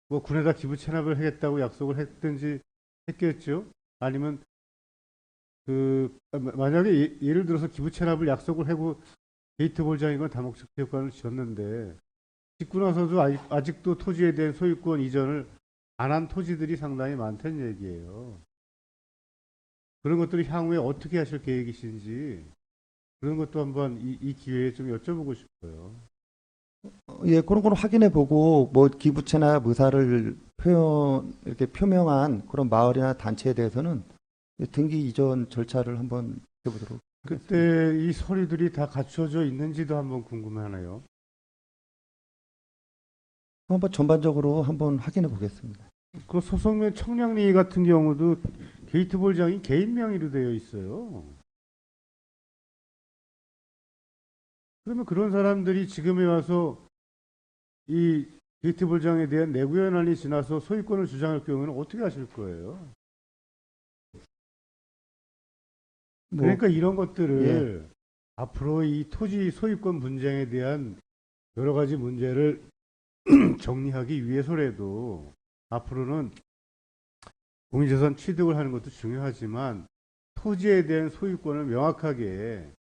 뭐 군에다 기부 체납을 하겠다고 약속을 했든지 했겠죠. 아니면 그 만약에 예를 들어서 기부 체납을 약속을 하고 게이트볼장이건 다목적 체육관을 지었는데 짓고 나서도 아직도 토지에 대한 소유권 이전을 안 한 토지들이 상당히 많다는 얘기예요. 그런 것들을 향후에 어떻게 하실 계획이신지 그런 것도 한번 이 기회에 좀 여쭤보고 싶어요. 예, 그런 걸 확인해 보고 뭐 기부채나 의사를 이렇게 표명한 그런 마을이나 단체에 대해서는 등기 이전 절차를 한번 해보도록 하겠습니다. 그때 이 서류들이 다 갖춰져 있는지도 한번 궁금하네요. 한번 전반적으로 한번 확인해 보겠습니다. 그 소속면 청량리 같은 경우도 게이트볼장이 개인 명의로 되어 있어요. 그러면 그런 사람들이 지금에 와서 이 게이트볼장에 대한 내구연한이 지나서 소유권을 주장할 경우에는 어떻게 하실 거예요? 뭐, 그러니까 이런 것들을 앞으로 이 토지 소유권 분쟁에 대한 여러 가지 문제를 정리하기 위해서라도 앞으로는 공유재산 취득을 하는 것도 중요하지만 토지에 대한 소유권을 명확하게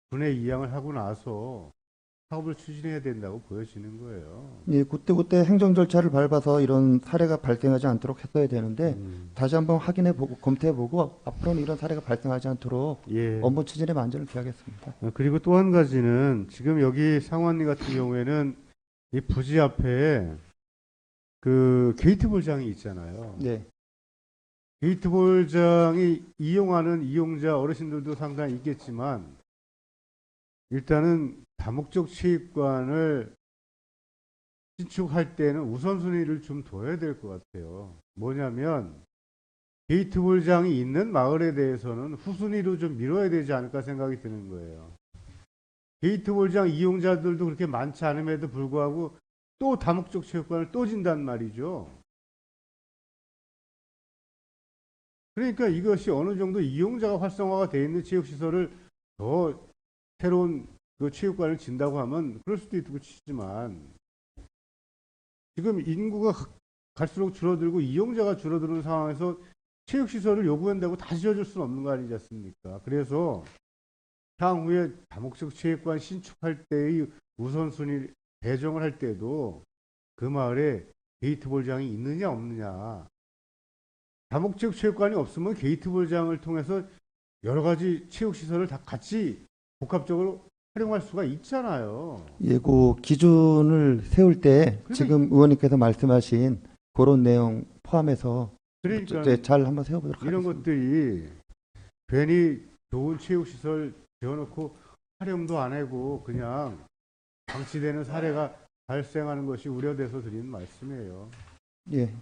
분해 이양을 하고 나서 사업을 추진해야 된다고 보여지는 거예요. 예, 그때 행정 절차를 밟아서 이런 사례가 발생하지 않도록 했어야 되는데 다시 한번 확인해 보고 검토해 보고 앞으로는 이런 사례가 발생하지 않도록 예. 업무 추진에 만전을 기하겠습니다. 그리고 또 한 가지는 지금 여기 상환리 같은 경우에는 이 부지 앞에 그 게이트볼장이 있잖아요. 네. 게이트볼장이 이용하는 이용자 어르신들도 상당히 있겠지만 일단은 다목적 체육관을 신축할 때는 우선순위를 좀 둬야 될 것 같아요. 뭐냐면 게이트볼장이 있는 마을에 대해서는 후순위로 좀 미뤄야 되지 않을까 생각이 드는 거예요. 게이트볼장 이용자들도 그렇게 많지 않음에도 불구하고 또 다목적 체육관을 또 진단 말이죠. 그러니까 이것이 어느 정도 이용자가 활성화가 되어 있는 체육시설을 더 새로운 그 체육관을 진다고 하면 그럴 수도 있고 치지만 지금 인구가 갈수록 줄어들고 이용자가 줄어드는 상황에서 체육시설을 요구한다고 다 지어줄 수는 없는 거 아니지 않습니까? 그래서 향후에 다목적 체육관 신축할 때의 우선순위 배정을 할 때도 그 마을에 게이트볼장이 있느냐 없느냐, 다목적 체육관이 없으면 게이트볼장을 통해서 여러 가지 체육시설을 다 같이 복합적으로 활용할 수가 있잖아요. 예, 그 기준을 세울 때 지금 의원님께서 말씀하신 그런 내용 포함해서 그러니까 잘 한번 세워보도록 이런 하겠습니다. 것들이 괜히 좋은 체육시설 지어놓고 활용도 안 하고 그냥 방치되는 사례가 발생하는 것이 우려돼서 드리는 말씀이에요. 예,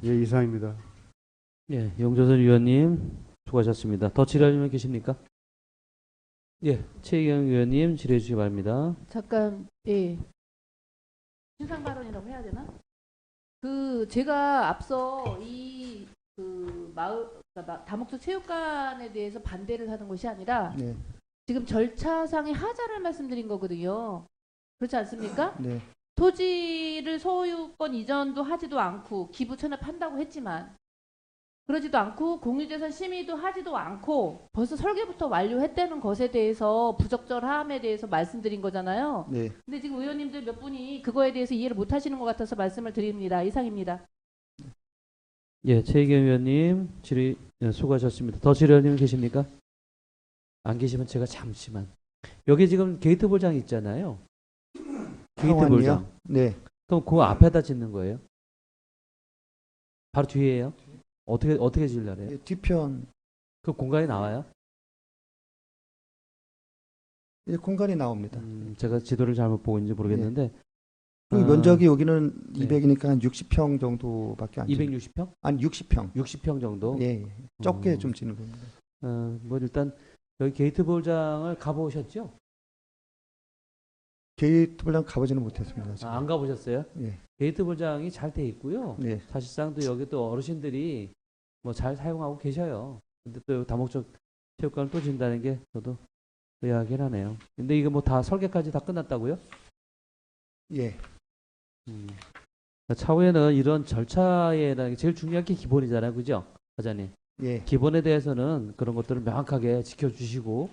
예, 이상입니다. 예, 용조선 위원님 수고하셨습니다. 더 질의하시면 계십니까? 예, 최희경 위원님 질의해 주시기 바랍니다. 잠깐, 예. 신상 발언이라고 해야 되나? 제가 앞서 그러니까 다목적 체육관에 대해서 반대를 하는 것이 아니라 네, 지금 절차상의 하자를 말씀드린 거거든요. 그렇지 않습니까? 네, 토지를 소유권 이전도 하지도 않고 기부 체납한다고 했지만 그러지도 않고 공유재산 심의도 하지도 않고 벌써 설계부터 완료했다는 것에 대해서 부적절함에 대해서 말씀드린 거잖아요. 네. 근데 지금 의원님들 몇 분이 그거에 대해서 이해를 못 하시는 것 같아서 말씀을 드립니다. 이상입니다. 예, 최희경 위원님 질의 수고하셨습니다. 더 질의하시면 계십니까? 안 계시면 제가 잠시만. 여기 지금 게이트 볼장 있잖아요. 게이트 상환이요? 볼장. 네. 그럼 그 앞에다 짓는 거예요? 바로 뒤에요? 어떻게 지으려래요? 예, 뒤편 그 공간이 나와요? 예, 공간이 나옵니다. 제가 지도를 잘못 보고 있는지 모르겠는데 그 아, 면적이 여기는 네. 200이니까 한 60평 정도밖에 안 돼요. 260평? 아니 60평. 60평 정도? 예, 예. 적게 어. 좀 지는 겁니다. 뭐 일단 여기 게이트 볼장을 가보셨죠? 게이트 볼장 가보지는 못했습니다. 지금. 안 가보셨어요? 예, 게이트 볼장이 잘 돼 있고요. 네, 사실상 또 여기 또 어르신들이 뭐 잘 사용하고 계셔요. 근데 또 다목적 체육관을 또 진다는 게 저도 의아하긴 하네요. 근데 이거 뭐 다 설계까지 다 끝났다고요? 예, 차후에는 이런 절차에라는 게 제일 중요한 게 기본이잖아요. 그죠? 과장님. 예, 기본에 대해서는 그런 것들을 명확하게 지켜주시고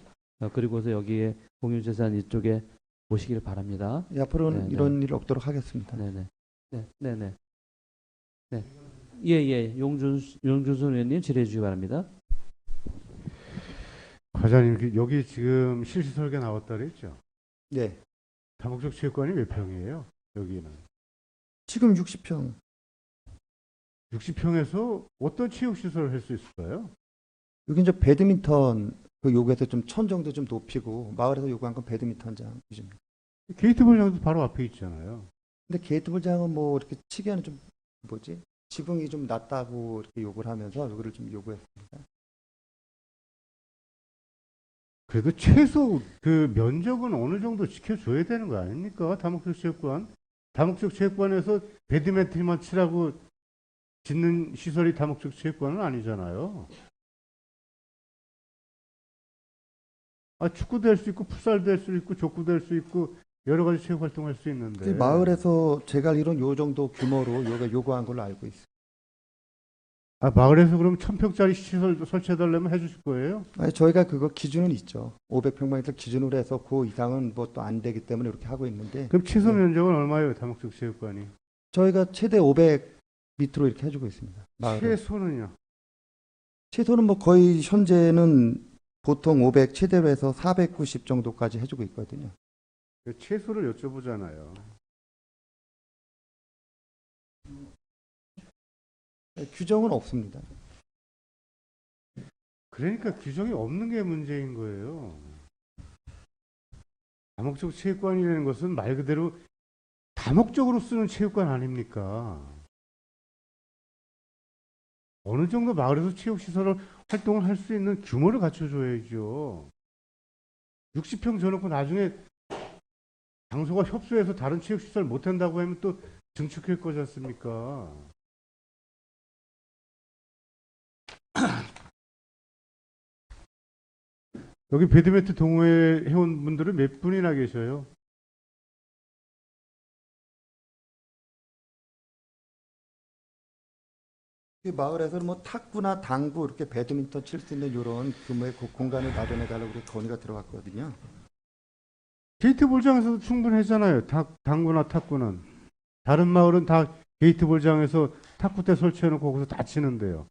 그리고서 여기에 공유재산 이쪽에 보시길 바랍니다. 예, 앞으로는 네, 이런 일 없도록 하겠습니다. 네네. 네네. 네. 예. 용준수 의원님 질의해 주시기 바랍니다. 과장님, 여기 지금 실시설계 나왔다 그랬죠? 네. 다목적 체육관이 몇 평이에요? 여기는 지금 60평. 60평에서 어떤 체육시설을 할 수 있을까요? 여기 이제 배드민턴 그 요구해서 좀 천 정도 좀 높이고 마을에서 요구한 건 배드민턴장 기준입니다. 게이트볼장도 바로 앞에 있잖아요. 근데 게이트볼장은 뭐 이렇게 치기에는 좀 뭐지? 지붕이 좀 낮다고 이렇게 요구를 하면서 요거를 좀 요구했습니다. 그래도 최소 그 면적은 어느 정도 지켜줘야 되는 거 아닙니까? 다목적 체육관. 다목적 체육관에서 배드민턴만 치라고 짓는 시설이 다목적 체육관은 아니잖아요. 축구도 할 수 있고 풋살도 할 수 있고 족구도 할 수 있고 여러 가지 체육 활동할 수 있는데. 마을에서 제가 알기로는 요 정도 규모로 요구한 걸로 알고 있어요. 마을에서 그럼 1000평짜리 시설 설치해달라면 해주실 거예요? 아니, 저희가 그거 기준은 있죠. 500평방미터 기준으로 해서 그 이상은 뭐 또 안 되기 때문에 이렇게 하고 있는데 그럼 최소 네. 면적은 얼마예요? 다목적 체육관이? 저희가 최대 500 밑으로 이렇게 해주고 있습니다. 마을은. 최소는요? 뭐 거의 현재는 보통 500 최대로 해서 490 정도까지 해주고 있거든요. 최소를 여쭤보잖아요. 규정은 없습니다. 그러니까 규정이 없는 게 문제인 거예요. 다목적 체육관이라는 것은 말 그대로 다목적으로 쓰는 체육관 아닙니까? 어느 정도 마을에서 체육시설을 활동을 할 수 있는 규모를 갖춰줘야죠. 60평 줘놓고 나중에 장소가 협소해서 다른 체육시설 못한다고 하면 또 증축할 거지 않습니까? 여기 배드민턴 동호회 회원분들은 몇 분이나 계셔요? 이 마을에서는 뭐 탁구나 당구 이렇게 배드민턴 칠 수 있는 이런 규모의 공간을 마련해 달라고 그렇게 건의가 들어갔거든요. 게이트볼장에서도 충분하잖아요. 당구나 탁구는. 다른 마을은 다 게이트볼장에서 탁구대 설치해놓고 거기서 다 치는데요.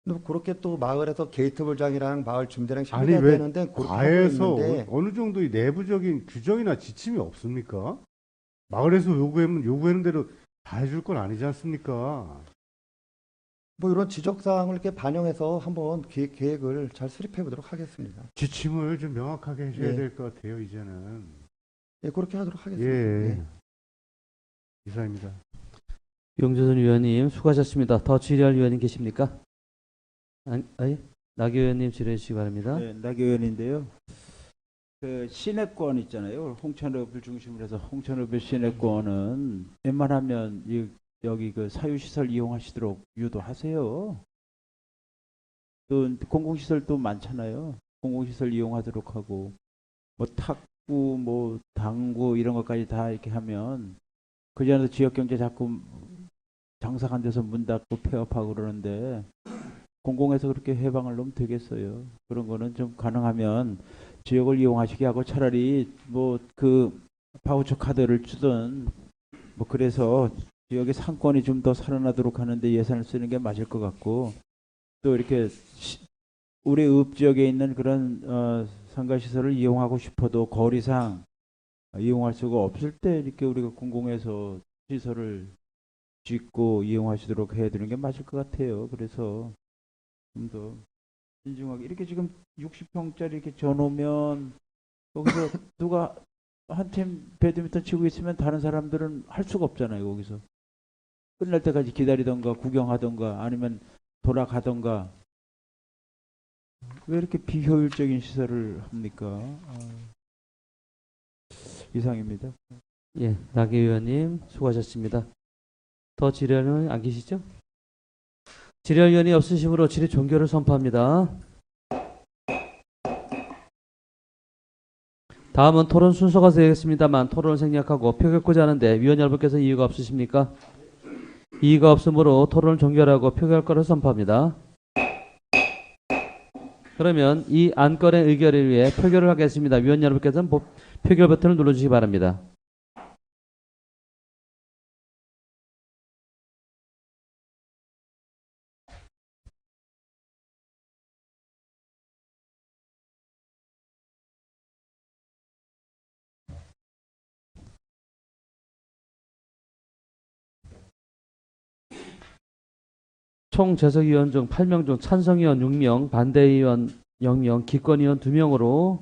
근데 그렇게 또 마을에서 게이트볼장이랑 마을 주민들이랑 아니, 협의가 왜 되는데 그렇게 하고 과에서 있는데 어느 정도의 내부적인 규정이나 지침이 없습니까? 마을에서 요구하는 대로 다 해줄 건 아니지 않습니까? 뭐 이런 지적 사항을 이렇게 반영해서 한번 계획을 잘 수립해 보도록 하겠습니다. 지침을 좀 명확하게 해줘야 예. 될 것 같아요, 이제는. 예, 그렇게 하도록 하겠습니다. 예. 예. 이상입니다. 용준수 의원님 수고하셨습니다. 더 질의할 의원님 계십니까? 나 의원님 질의해 주시기 바랍니다. 네, 나 의원인데요. 그 시내권 있잖아요. 홍천읍을 중심으로 해서 홍천읍의 시내권은 웬만하면 여기 그 사유시설 이용하시도록 유도하세요. 또 공공시설도 많잖아요. 공공시설 이용하도록 하고 뭐 탁구, 뭐 당구 이런 것까지 다 이렇게 하면 그전에도 지역경제 자꾸 장사한 데서 문 닫고 폐업하고 그러는데 공공에서 그렇게 해방을 놓으면 되겠어요. 그런 거는 좀 가능하면 지역을 이용하시게 하고 차라리 뭐 그 바우처 카드를 주든 뭐 그래서 지역의 상권이 좀 더 살아나도록 하는데 예산을 쓰는 게 맞을 것 같고 또 이렇게 우리 읍 지역에 있는 그런 상가시설을 이용하고 싶어도 거리상 이용할 수가 없을 때 이렇게 우리가 공공에서 시설을 짓고 이용하시도록 해야 되는 게 맞을 것 같아요. 그래서 좀 더 신중하게 이렇게 지금 60평짜리 이렇게 져놓으면 거기서 누가 한 팀 배드민턴 치고 있으면 다른 사람들은 할 수가 없잖아요. 거기서 끝날 때까지 기다리던가 구경하던가 아니면 돌아가던가 왜 이렇게 비효율적인 시설을 합니까? 이상입니다. 예, 나 의원님 수고하셨습니다. 더 질의할 의원 안 계시죠? 질의할 의원이 없으시므로 질의 종결을 선포합니다. 다음은 토론 순서가 되겠습니다만 토론을 생략하고 표결코자 하는데 위원 여러분께서 이의가 없으십니까? 이의가 없으므로 토론을 종결하고 표결권을 선포합니다. 그러면 이 안건의 의결을 위해 표결을 하겠습니다. 위원 여러분께서는 표결 버튼을 눌러주시기 바랍니다. 총 재석위원 중 8명 중 찬성위원 6명, 반대의원 0명, 기권의원 2명으로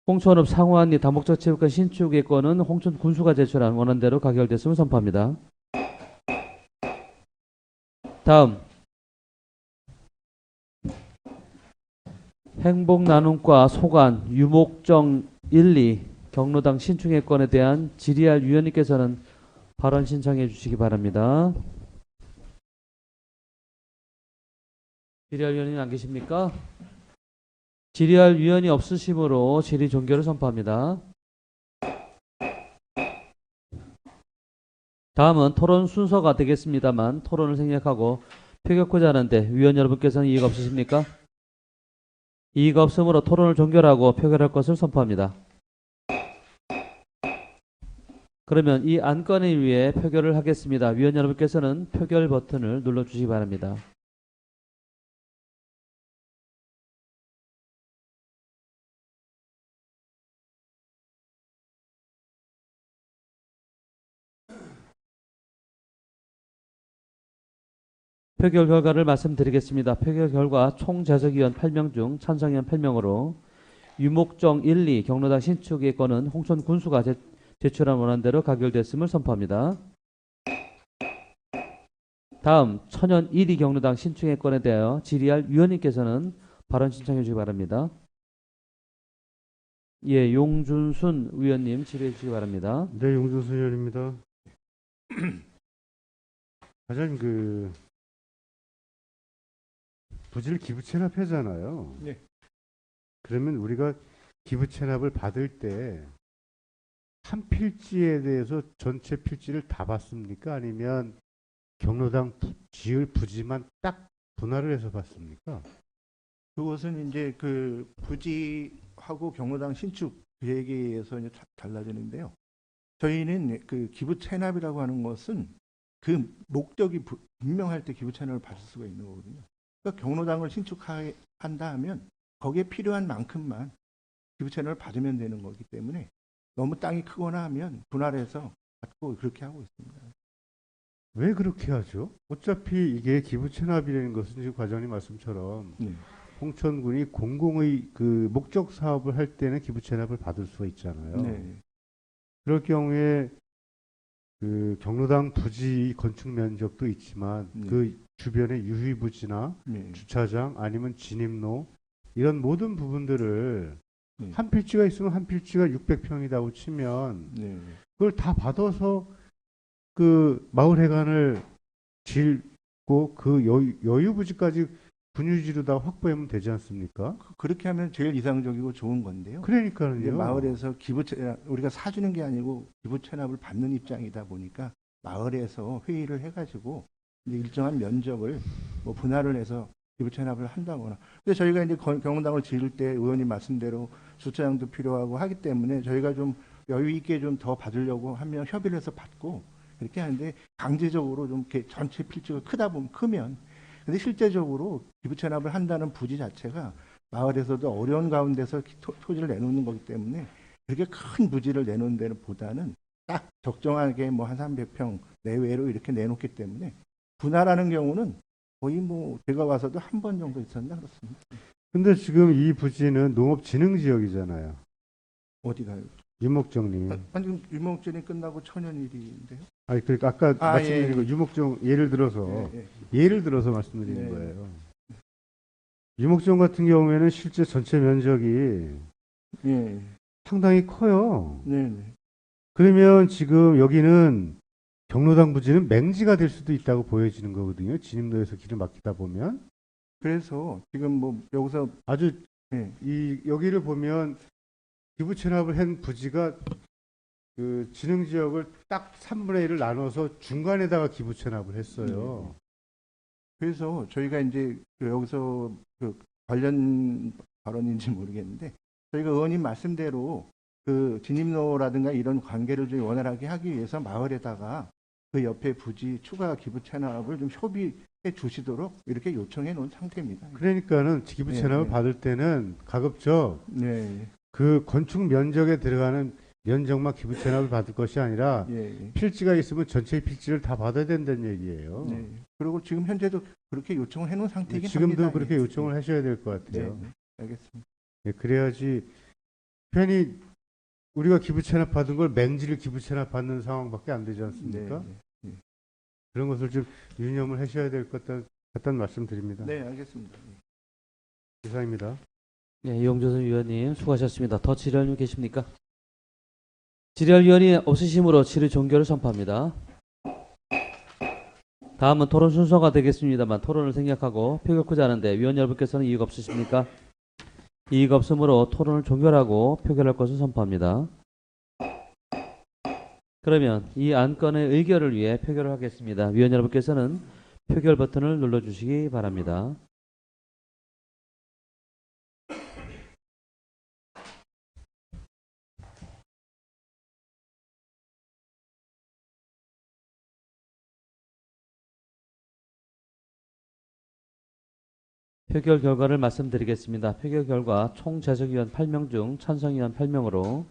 홍천읍 상호안리 다목적 체육관 신축의건은 홍천 군수가 제출한 원안대로 가결됐음을 선포합니다. 다음 행복나눔과 소관, 유목정 1, 2 경로당 신축의건에 대한 질의할 위원님께서는 발언 신청해 주시기 바랍니다. 질의할 위원님 안 계십니까? 질의할 위원이 없으시므로 질의 종결을 선포합니다. 다음은 토론 순서가 되겠습니다만 토론을 생략하고 표결코자 하는데 위원 여러분께서는 이의가 없으십니까? 이의가 없으므로 토론을 종결하고 표결할 것을 선포합니다. 그러면 이 안건에 위해 표결을 하겠습니다. 위원 여러분께서는 표결 버튼을 눌러주시기 바랍니다. 표결 결과를 말씀드리겠습니다. 표결 결과 총 재석위원 8명 중 찬성위원 8명으로 유목정 1, 2 경로당 신축의 건은 홍천 군수가 제출한 원안대로 가결됐음을 선포합니다. 다음 천연 1, 2 경로당 신축의 건에 대하여 질의할 위원님께서는 발언 신청해 주시기 바랍니다. 예, 용준순 위원님 질의해 주시기 바랍니다. 네, 용준순 의원입니다. 과장님, 부지를 기부 체납하잖아요. 네. 그러면 우리가 기부 체납을 받을 때 한 필지에 대해서 전체 필지를 다 받습니까? 아니면 경로당 지을 부지만 딱 분할을 해서 받습니까? 그것은 이제 그 부지하고 경로당 신축 계획에 의해서 이제 달라지는데요. 저희는 그 기부 체납이라고 하는 것은 그 목적이 분명할 때 기부 체납을 받을 수가 있는 거거든요. 그러니까 경로당을 신축한다 하면 거기에 필요한 만큼만 기부 체납을 받으면 되는 거기 때문에 너무 땅이 크거나 하면 분할해서 받고 그렇게 하고 있습니다. 왜 그렇게 하죠? 어차피 이게 기부 체납이라는 것은 지금 과장님 말씀처럼 네. 홍천군이 공공의 그 목적 사업을 할 때는 기부 체납을 받을 수가 있잖아요. 네. 그럴 경우에 그 경로당 부지 건축 면적도 있지만 네. 그 주변의 유휴 부지나 네. 주차장 아니면 진입로 이런 모든 부분들을 네. 한 필지가 있으면 한 필지가 600평이라고 치면 네. 그걸 다 받아서 그 마을 해관을 짓고 그 여유 부지까지 분유지로 다 확보하면 되지 않습니까? 그렇게 하면 제일 이상적이고 좋은 건데요. 이제 그러니까요. 마을에서 우리가 사주는 게 아니고 기부 체납을 받는 입장이다 보니까 마을에서 회의를 해가지고 이제 일정한 면적을 뭐 분할을 해서 기부 체납을 한다거나. 근데 저희가 이제 경로당을 지을 때 의원님 말씀대로 주차장도 필요하고 하기 때문에 저희가 좀 여유 있게 좀 더 받으려고 하면 협의를 해서 받고 그렇게 하는데 강제적으로 좀 이렇게 전체 필지가 크면 근데 실제적으로 기부 체납을 한다는 부지 자체가 마을에서도 어려운 가운데서 토지를 내놓는 거기 때문에 그렇게 큰 부지를 내놓는 데는 보다는 딱 적정하게 뭐 한 300평 내외로 이렇게 내놓기 때문에 분할하는 경우는 거의 뭐 제가 와서도 한 번 정도 있었나 그렇습니다. 근데 지금 이 부지는 농업진흥지역이잖아요. 어디가요? 유목정리. 아니 유목전이 끝나고 천연일인데요. 아니 그러니까 아까 말씀드린 거 유목정 예를 들어서 말씀드리는 네. 거예요. 유목정 같은 경우에는 실제 전체 면적이 예. 상당히 커요. 네. 그러면 지금 여기는 경로당 부지는 맹지가 될 수도 있다고 보여지는 거거든요. 진입로에서 길을 막히다 보면 그래서 지금 뭐 여기서 아주 네. 이 여기를 보면 기부 체납을 한 부지가 그 진흥 지역을 딱 3분의 1을 나눠서 중간에다가 기부 체납을 했어요. 그래서 저희가 이제 여기서 그 관련 발언인지 모르겠는데 저희가 의원님 말씀대로 그 진입로라든가 이런 관계를 좀 원활하게 하기 위해서 마을에다가 그 옆에 부지 추가 기부 체납을 좀 협의해 주시도록 이렇게 요청해 놓은 상태입니다. 그러니까는 기부 네, 체납을 네. 받을 때는 가급적 네, 그 건축 면적에 들어가는 면적만 기부 체납을 받을 것이 아니라 예, 예. 필지가 있으면 전체 필지를 다 받아야 된다는 얘기예요. 네. 그리고 지금 현재도 그렇게 요청을 해놓은 상태이긴 지금도 합니다. 그렇게 예. 요청을 하셔야 될 것 네, 같아요. 네. 알겠습니다. 예, 그래야지 괜히 우리가 기부 체납 받은 걸 맹지를 기부 체납 받는 상황밖에 안 되지 않습니까? 네, 네. 그런 것을 좀 유념을 하셔야 될 것 같다는 말씀드립니다. 네, 알겠습니다. 이상입니다. 네, 이용조선 위원님 수고하셨습니다. 더 질의하는 계십니까? 질의할 위원이 없으시므로 질의 종결을 선포합니다. 다음은 토론 순서가 되겠습니다만 토론을 생략하고 표결코자 하는데 위원 여러분께서는 이의가 없으십니까? 이의가 없으므로 토론을 종결하고 표결할 것을 선포합니다. 그러면 이 안건의 의결을 위해 표결을 하겠습니다. 위원 여러분께서는 표결 버튼을 눌러주시기 바랍니다. 표결 결과를 말씀드리겠습니다. 표결 결과 총 재석위원 8명 중 찬성위원 8명으로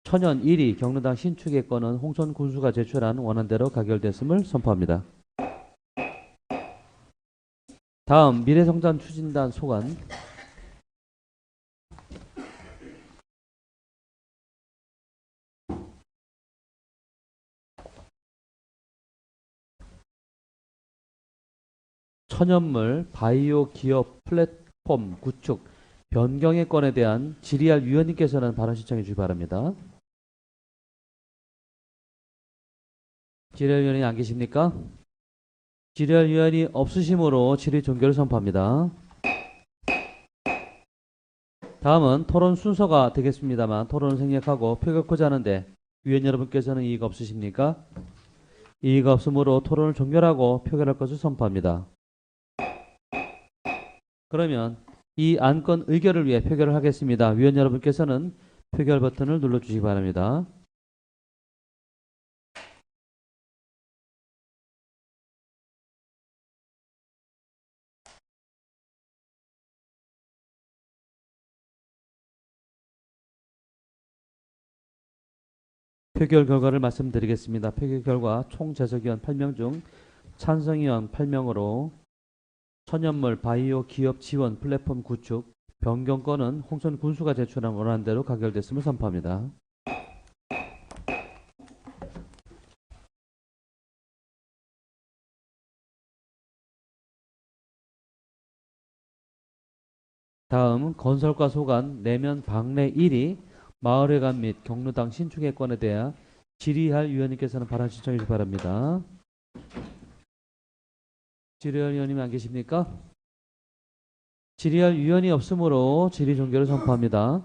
천연 1위 경로당 신축의 건은 홍천 군수가 제출한 원안대로 가결됐음을 선포합니다. 다음 미래성장 추진단 소관. 천연물 바이오 기업 플랫폼 구축 변경의 건에 대한 질의할 위원님께서는 발언 신청해 주시기 바랍니다. 질의할 위원이 안 계십니까? 질의할 위원이 없으시므로 질의 종결을 선포합니다. 다음은 토론 순서가 되겠습니다만 토론을 생략하고 표결코자 하는데 위원 여러분께서는 이의가 없으십니까? 이의가 없으므로 토론을 종결하고 표결할 것을 선포합니다. 그러면 이 안건 의결을 위해 표결을 하겠습니다. 위원 여러분께서는 표결 버튼을 눌러주시기 바랍니다. 표결 결과를 말씀드리겠습니다. 표결 결과 총 재석위원 8명 중 찬성위원 8명으로 천연물 바이오 기업 지원 플랫폼 구축 변경건은 홍천 군수가 제출한 원안대로 가결됐음을 선포합니다. 다음 건설과 소관 내면 방내 1위 마을회관 및 경로당 신축의 건에 대해 질의할 위원님께서는 발언 신청해 주시기 바랍니다. 질의할 위원님 안 계십니까? 질의할 위원이 없으므로 질의 종결을 선포합니다.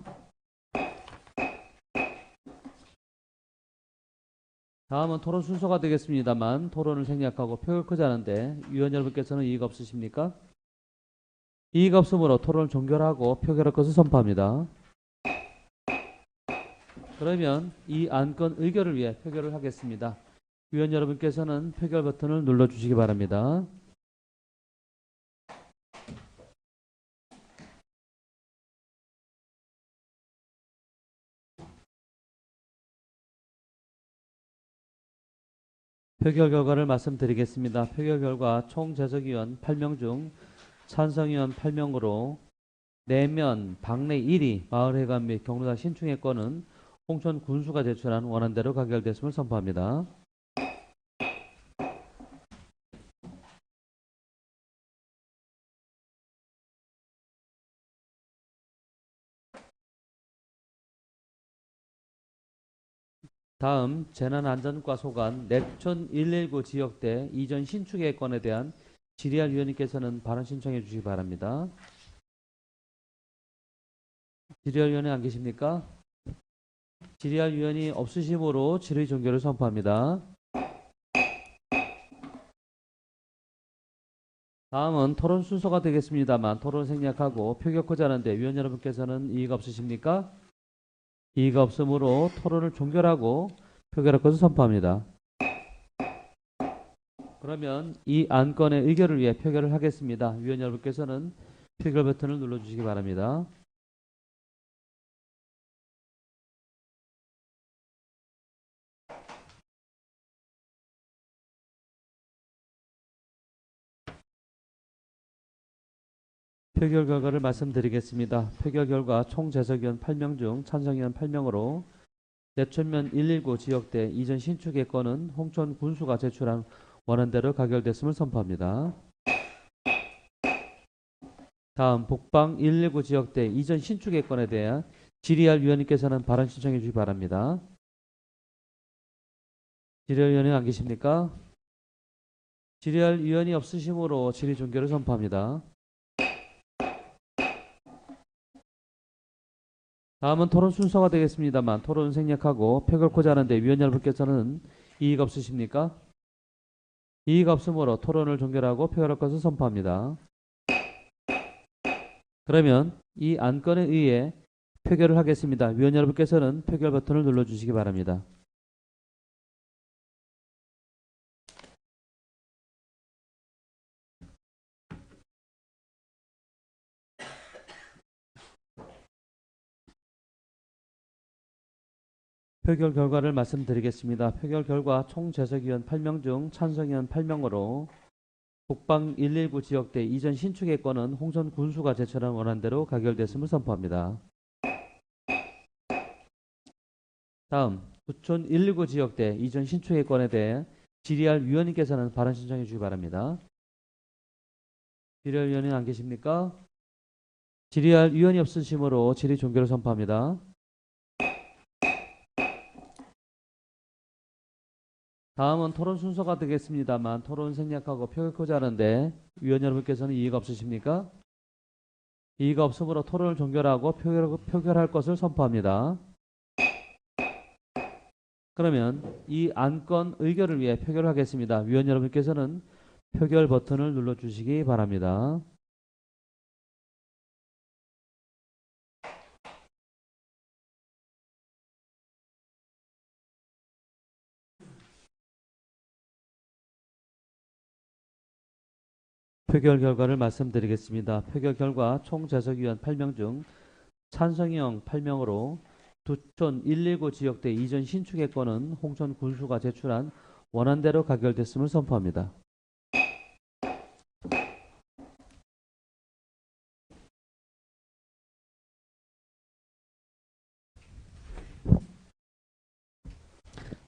다음은 토론 순서가 되겠습니다만 토론을 생략하고 표결코자 하는데 위원 여러분께서는 이의가 없으십니까? 이의가 없으므로 토론을 종결하고 표결할 것을 선포합니다. 그러면 이 안건 의결을 위해 표결을 하겠습니다. 위원 여러분께서는 표결 버튼을 눌러주시기 바랍니다. 표결 결과를 말씀드리겠습니다. 표결 결과 총 재석위원 8명 중 찬성위원 8명으로 내면 방내 1위 마을회관 및 경로당 신축의 건은 홍천 군수가 제출한 원안대로 가결됐음을 선포합니다. 다음 재난안전과 소관 랩촌 119 지역대 이전 신축의 건에 대한 질의할 위원님께서는 발언 신청해 주시기 바랍니다. 질의할 위원이 안 계십니까? 질의할 위원이 없으시므로 질의 종결을 선포합니다. 다음은 토론 순서가 되겠습니다만 토론 생략하고 표결코자 하는데 위원 여러분께서는 이의가 없으십니까? 이의가 없으므로 토론을 종결하고 표결할 것을 선포합니다. 그러면 이 안건의 의결을 위해 표결을 하겠습니다. 위원 여러분께서는 표결 버튼을 눌러주시기 바랍니다. 표결 결과를 말씀드리겠습니다. 표결 결과 총 재석위원 8명 중 찬성위원 8명으로 내천면 119 지역대 이전 신축의 건은 홍천 군수가 제출한 원안대로 가결됐음을 선포합니다. 다음 북방 119 지역대 이전 신축의 건에 대한 질의할 위원님께서는 발언 신청해 주시기 바랍니다. 질의할 위원님 안 계십니까? 질의할 위원이 없으시므로 질의 종결을 선포합니다. 다음은 토론 순서가 되겠습니다만 토론은 생략하고 표결코자 하는데 위원 여러분께서는 이의가 없으십니까? 이의가 없으므로 토론을 종결하고 표결할 것을 선포합니다. 그러면 이 안건에 의해 표결을 하겠습니다. 위원 여러분께서는 표결 버튼을 눌러주시기 바랍니다. 표결 결과를 말씀드리겠습니다. 표결 결과 총 재석위원 8명 중 찬성위원 8명으로 북방 119 지역대 이전 신축의 건은 홍천 군수가 제출한 원안대로 가결됐음을 선포합니다. 다음 부촌 119 지역대 이전 신축의 건에 대해 질의할 위원님께서는 발언 신청해 주시기 바랍니다. 질의할 위원님 안 계십니까? 질의할 위원이 없으시므로 질의 종결을 선포합니다. 다음은 토론 순서가 되겠습니다만 토론 생략하고 표결코자 하는데 위원 여러분께서는 이의가 없으십니까? 이의가 없으므로 토론을 종결하고 표결할 것을 선포합니다. 그러면 이 안건 의결을 위해 표결을 하겠습니다. 위원 여러분께서는 표결 버튼을 눌러주시기 바랍니다. 표결 결과를 말씀드리겠습니다. 표결 결과 총 재석위원 8명 중 찬성형 8명으로 두촌 119 지역대 이전 신축의 건은 홍천 군수가 제출한 원안대로 가결됐음을 선포합니다.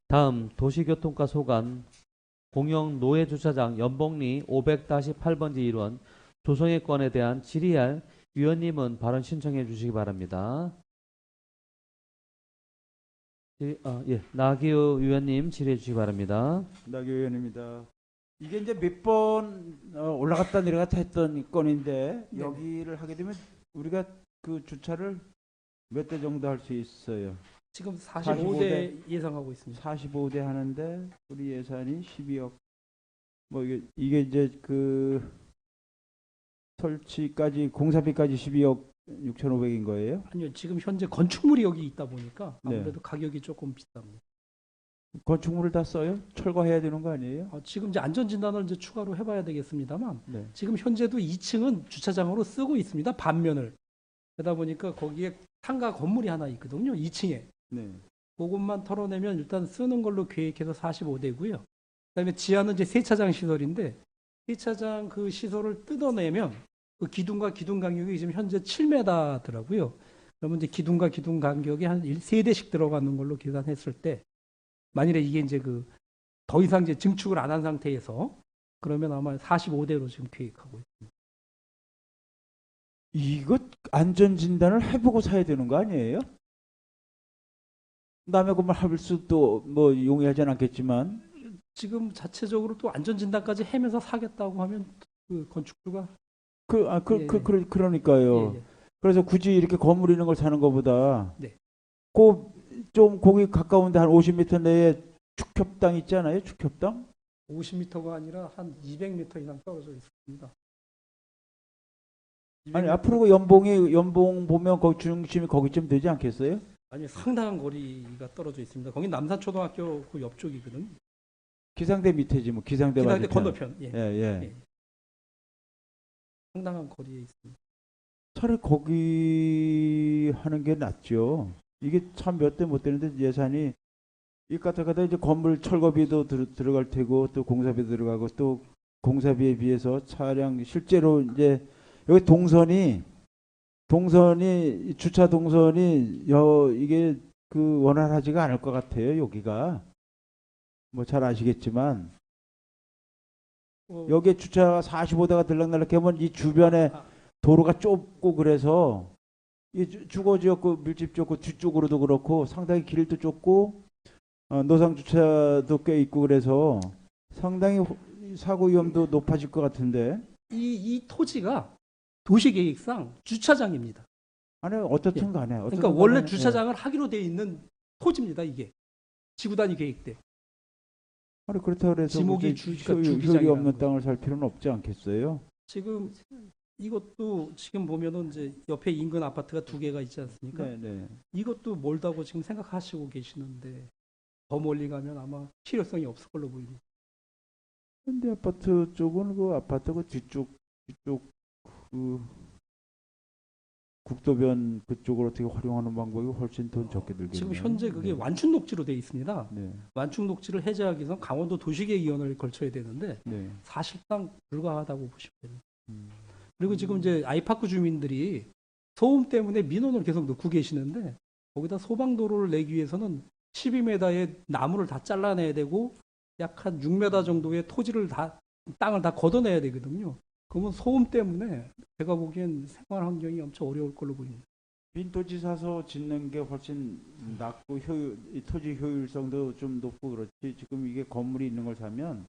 다음 도시교통과 소관 공영 노예주차장 연봉리 500-8번지 1원 조성의 건에 대한 질의할 위원님은 발언 신청해 주시기 바랍니다. 나기우 위원님 질의해 주시기 바랍니다. 나기 의원입니다. 이게 이제 몇 번 올라갔다 내려갔다 했던 건인데 여기를 하게 되면 우리가 그 주차를 몇 대 정도 할 수 있어요? 지금 45대 45대 예상하고 있습니다. 45대 하는데 우리 예산이 12억. 뭐 이게 이제 그 설치까지 공사비까지 12억 6,500인 거예요? 아니요, 지금 현재 건축물이 여기 있다 보니까 네. 아무래도 가격이 조금 비쌉니다. 건축물을 다 써요? 철거해야 되는 거 아니에요? 지금 이제 안전진단을 이제 추가로 해봐야 되겠습니다만 네. 지금 현재도 2층은 주차장으로 쓰고 있습니다. 반면을. 그러다 보니까 거기에 상가 건물이 하나 있거든요. 2층에. 네. 그것만 털어내면 일단 쓰는 걸로 계획해서 45대고요. 그다음에 지하는 이제 세차장 시설인데 세차장 그 시설을 뜯어내면 그 기둥과 기둥 간격이 지금 현재 7m더라고요. 그러면 이제 기둥과 기둥 간격이 한 3대씩 들어가는 걸로 계산했을 때 만일에 이게 이제 그 더 이상 이제 증축을 안 한 상태에서 그러면 아마 45대로 지금 계획하고 있습니다. 이거 안전진단을 해보고 사야 되는 거 아니에요? 남의 것만 할 수도 뭐 용이하진 않겠지만 지금 자체적으로 또 안전진단까지 하면서 사겠다고 하면 그 건축주가 그러니까요. 예. 그래서 굳이 이렇게 건물 있는 걸 사는 것보다 네. 좀 거기 가까운데 한 50m 내에 축협당 있잖아요. 축협당. 50m가 아니라 한 200m 이상 떨어져 있습니다. 아니 앞으로 그 연봉 보면 거기 중심이 거기쯤 되지 않겠어요? 아니 상당한 거리가 떨어져 있습니다. 거기 남산초등학교 그 옆쪽이거든요. 기상대 밑에지 뭐 기상대 기다대 맞은편. 건너편. 예. 예. 상당한 거리에 있습니다. 차라리 거기 하는 게 낫죠. 이게 참 몇 대 못 되는데 예산이 이 가다가다 이제 건물 철거비도 들어갈 테고 또 공사비 들어가고 또 공사비에 비해서 차량 실제로 이제 여기 동선이 주차 동선이 이게 그 원활하지가 않을 것 같아요. 여기가 뭐 잘 아시겠지만 여기에 주차가 45대가 들락날락 하면 이 주변에 도로가 좁고 그래서 이 주거지역 밀집 좁고 뒤쪽으로도 그렇고 상당히 길도 좁고 노상 주차도 꽤 있고 그래서 상당히 사고 위험도 높아질 것 같은데. 이 토지가 도시계획상 주차장입니다. 아니 어떻든 간에 그러니까 원래 주차장을 하기로 돼 있는 토지입니다. 이게 지구 단위 계획 때. 아니 그렇다고 해서 지목이 효율이 없는 땅을 살 필요는 없지 않겠어요? 지금 이것도 지금 보면은 이제 옆에 인근 아파트가 2개가 있지 않습니까? 네. 이것도 멀다고 지금 생각하시고 계시는데 더 멀리 가면 아마 필요성이 없을 걸로 보입니다. 현대 아파트 쪽은 그 아파트 그 뒤쪽 그 국도변 그쪽을 어떻게 활용하는 방법이 훨씬 더 적게 들겠네요. 지금 현재 그게 네. 완충 녹지로 돼 있습니다. 네. 완충 녹지를 해제하기 위해서 강원도 도시계획위원회를 걸쳐야 되는데 네. 사실상 불가하다고 보시면 됩니다. 음. 그리고 지금 이제 아이파크 주민들이 소음 때문에 민원을 계속 넣고 계시는데 거기다 소방도로를 내기 위해서는 12m의 나무를 다 잘라내야 되고 약 한 6m 정도의 땅을 다 걷어내야 되거든요. 그러면 소음 때문에 제가 보기엔 생활 환경이 엄청 어려울 걸로 보입니다. 빈 토지 사서 짓는 게 훨씬 낫고 이 토지 효율성도 좀 높고 그렇지. 지금 이게 건물이 있는 걸 사면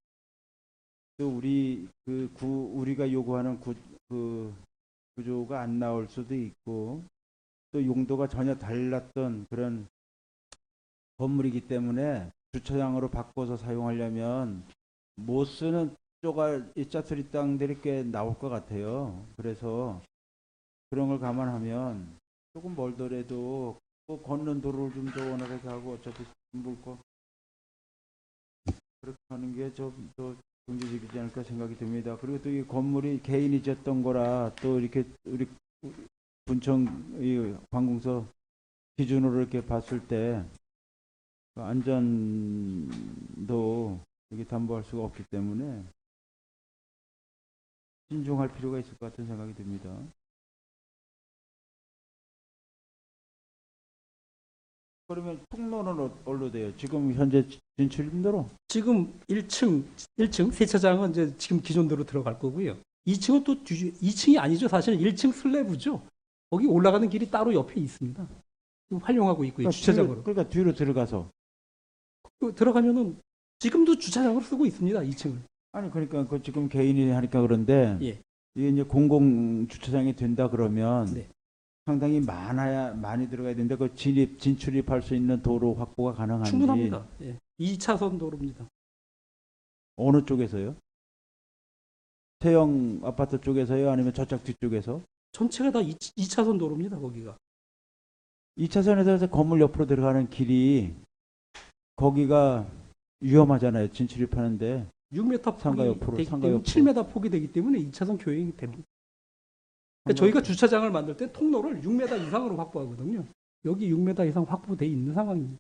또 우리가 요구하는 그 구조가 안 나올 수도 있고 또 용도가 전혀 달랐던 그런 건물이기 때문에 주차장으로 바꿔서 사용하려면 못 쓰는 이 짜투리 땅들이 꽤 나올 것 같아요. 그래서 그런 걸 감안하면 조금 멀더라도 뭐 걷는 도로를 좀 더 원활하게 하고 어차피 물거 그렇게 하는 게 좀 더 경제적이지 않을까 생각이 듭니다. 그리고 또 이 건물이 개인이 짓던 거라 또 이렇게 우리 분청 이 관공서 기준으로 이렇게 봤을 때 안전도 이게 담보할 수가 없기 때문에 신중할 필요가 있을 것 같은 생각이 듭니다. 그러면 통로는 어디로 돼요? 지금 현재 진출임대로? 지금 1층 세차장은 이제 지금 기존대로 들어갈 거고요. 2층은 또 2층이 아니죠. 사실은 1층 슬래브죠. 거기 올라가는 길이 따로 옆에 있습니다. 활용하고 있고요. 그러니까 주차장으로. 그러니까 뒤로 들어가서. 들어가면은 지금도 주차장으로 쓰고 있습니다. 2층을. 아니 그러니까 그 지금 개인이 하니까 그런데 예. 이게 이제 공공 주차장이 된다 그러면 네. 상당히 많이 들어가야 되는데 그 진출입할 수 있는 도로 확보가 가능한지. 충분합니다. 예. 2차선 도로입니다. 어느 쪽에서요? 태영 아파트 쪽에서요? 아니면 저쪽 뒤쪽에서? 전체가 다 2차선 도로입니다. 거기가. 2차선에서 건물 옆으로 들어가는 길이 거기가 위험하잖아요. 진출입하는데. 6m 상가 폭이 옆으로, 되기 상가 때문에 옆으로. 7m 폭이 되기 때문에 2차선 교행이 됩니다. 그러니까 저희가 주차장을 만들 때 통로를 6m 이상으로 확보하거든요. 여기 6m 이상 확보돼 있는 상황입니다.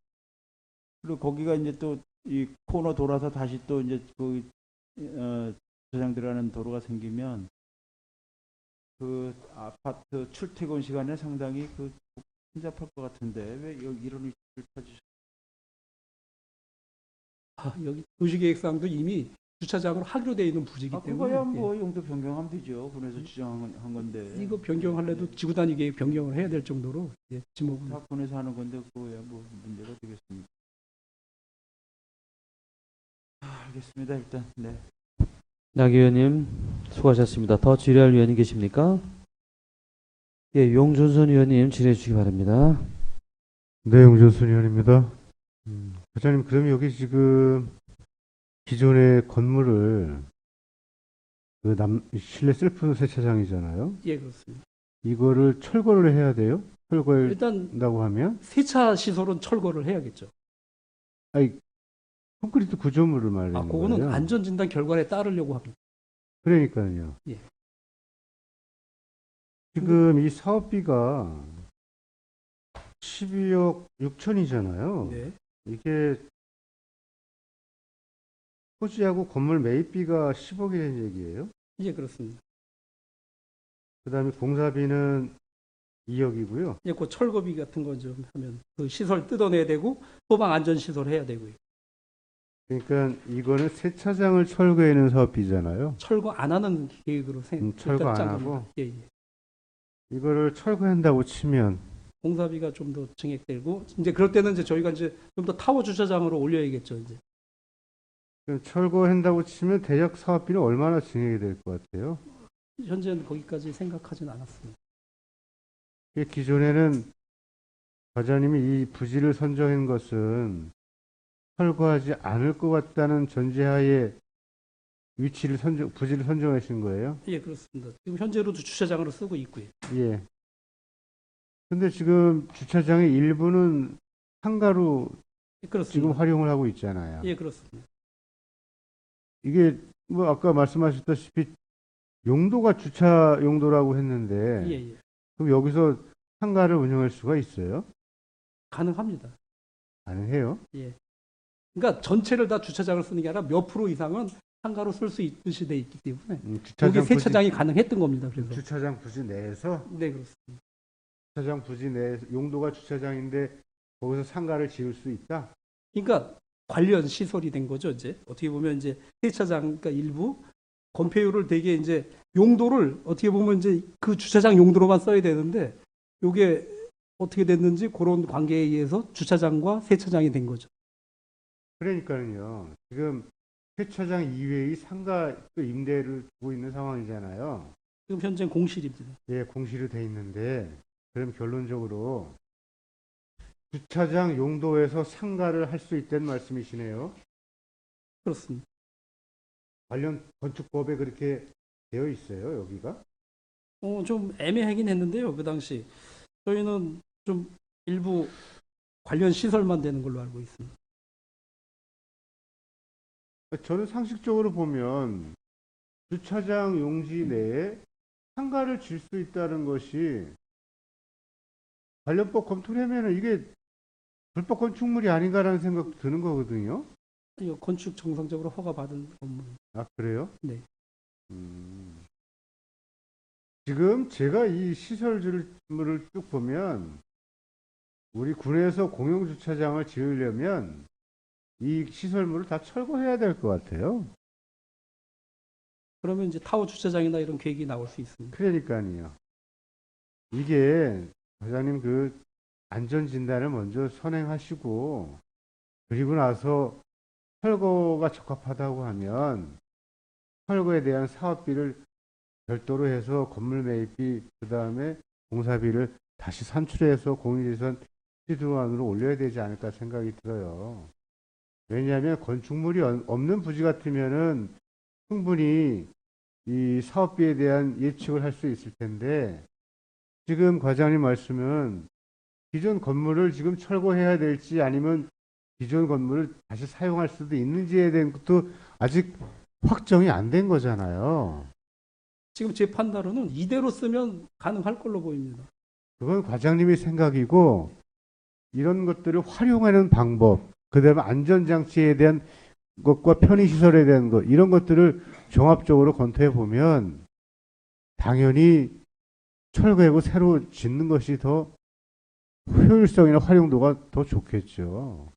그리고 거기가 이제 또 이 코너 돌아서 다시 또 이제 그 주차장 들어가는 도로가 생기면 그 아파트 출퇴근 시간에 상당히 그 혼잡할 것 같은데 왜 여기 이런 위치를 찾으셨어요? 여기 도시계획상도 이미 주차장으로 하기로 되어 있는 부지이기 때문에 그거야 뭐 용도 변경하면 되죠. 군에서 지정한 건데. 이거 변경하려도 지구 단위 계획 변경을 해야 될 정도로 지목을. 다 군에서 하는 건데 그거야 뭐 문제가 되겠습니까? 알겠습니다. 일단 네. 락 의원님 수고하셨습니다. 더 질의할 위원이 계십니까? 예, 용준선 의원님 질의해 주시기 바랍니다. 네, 용준순 의원입니다. 회장님, 그럼 여기 지금 기존의 건물을 실내 셀프 세차장이잖아요. 예, 그렇습니다. 이거를 철거를 해야 돼요? 철거를 일단 한다고 하면? 세차 시설은 철거를 해야겠죠. 아니, 콘크리트 구조물을 말하는 그거는 거예요. 안전진단 결과에 따르려고 합니다. 그러니까요. 예. 지금 이 사업비가 12억 6천이잖아요. 네. 이게 토지하고 건물 매입비가 10억이라는 얘기예요. 예, 그렇습니다. 그다음에 공사비는 2억이고요. 예, 그 철거비 같은 거 좀 하면 그 시설 뜯어내야 되고 소방 안전 시설 해야 되고요. 그러니까 이거는 세차장을 철거하는 사업비잖아요. 철거 안 하는 계획으로 철거 일단 안 짠 하고? 겁니다. 예, 예. 이거를 철거한다고 치면 공사비가 좀 더 증액되고 이제 그럴 때는 이제 저희가 이제 좀 더 타워 주차장으로 올려야겠죠, 이제. 그럼 철거한다고 치면 대략 사업비는 얼마나 증액이 될 것 같아요? 현재는 거기까지 생각하지는 않았습니다. 기존에는 과장님이 이 부지를 선정한 것은 철거하지 않을 것 같다는 전제하에 부지를 선정하신 거예요? 예, 그렇습니다. 지금 현재로도 주차장으로 쓰고 있고요. 예. 근데 지금 주차장의 일부는 상가로 예, 그렇습니다. 지금 활용을 하고 있잖아요. 예, 그렇습니다. 이게 뭐 아까 말씀하셨다시피 용도가 주차 용도라고 했는데 예, 예. 그럼 여기서 상가를 운영할 수가 있어요? 가능합니다. 가능해요? 예. 그러니까 전체를 다 주차장을 쓰는 게 아니라 몇 프로 이상은 상가로 쓸 수 있듯이 돼 있기 때문에 여기 세차장이 가능했던 겁니다. 그래서 주차장 부지 내에서 네, 그렇습니다. 주차장 부지 내에서 용도가 주차장인데 거기서 상가를 지을 수 있다? 그러니까 관련 시설이 된 거죠. 이제 어떻게 보면 이제 세차장 그러니까 일부 건폐율을 되게 이제 용도를 어떻게 보면 이제 그 주차장 용도로만 써야 되는데 이게 어떻게 됐는지 그런 관계에 의해서 주차장과 세차장이 된 거죠. 그러니까요. 지금 세차장 이외의 상가 또 임대를 두고 있는 상황이잖아요. 지금 현재 공실입니다. 예, 공시로 돼 있는데 그럼 결론적으로 주차장 용도에서 상가를 할 수 있다는 말씀이시네요. 그렇습니다. 관련 건축법에 그렇게 되어 있어요, 여기가? 좀 애매하긴 했는데요. 그 당시 저희는 좀 일부 관련 시설만 되는 걸로 알고 있습니다. 저는 상식적으로 보면 주차장 용지 내에 상가를 질 수 있다는 것이 관련법 검토를 하면 이게 불법 건축물이 아닌가라는 생각 드는 거거든요. 이거 건축 정상적으로 허가받은 건물. 아, 그래요? 네. 지금 제가 이 시설들을 쭉 보면 우리 군에서 공용주차장을 지으려면 이 시설물을 다 철거해야 될 것 같아요. 그러면 이제 타워 주차장이나 이런 계획이 나올 수 있습니다. 그러니까요. 이게 과장님 그 안전진단을 먼저 선행하시고 그리고 나서 철거가 적합하다고 하면 철거에 대한 사업비를 별도로 해서 건물 매입비 그다음에 공사비를 다시 산출해서 공유재산 시도안으로 올려야 되지 않을까 생각이 들어요. 왜냐하면 건축물이 없는 부지 같으면은 충분히 이 사업비에 대한 예측을 할 수 있을 텐데 지금 과장님 말씀은 기존 건물을 지금 철거해야 될지 아니면 기존 건물을 다시 사용할 수도 있는지에 대한 것도 아직 확정이 안 된 거잖아요. 지금 제 판단으로는 이대로 쓰면 가능할 걸로 보입니다. 그건 과장님의 생각이고 이런 것들을 활용하는 방법, 그다음에 안전장치에 대한 것과 편의시설에 대한 것 이런 것들을 종합적으로 검토해 보면 당연히 철거하고 새로 짓는 것이 더 효율성이나 활용도가 더 좋겠죠.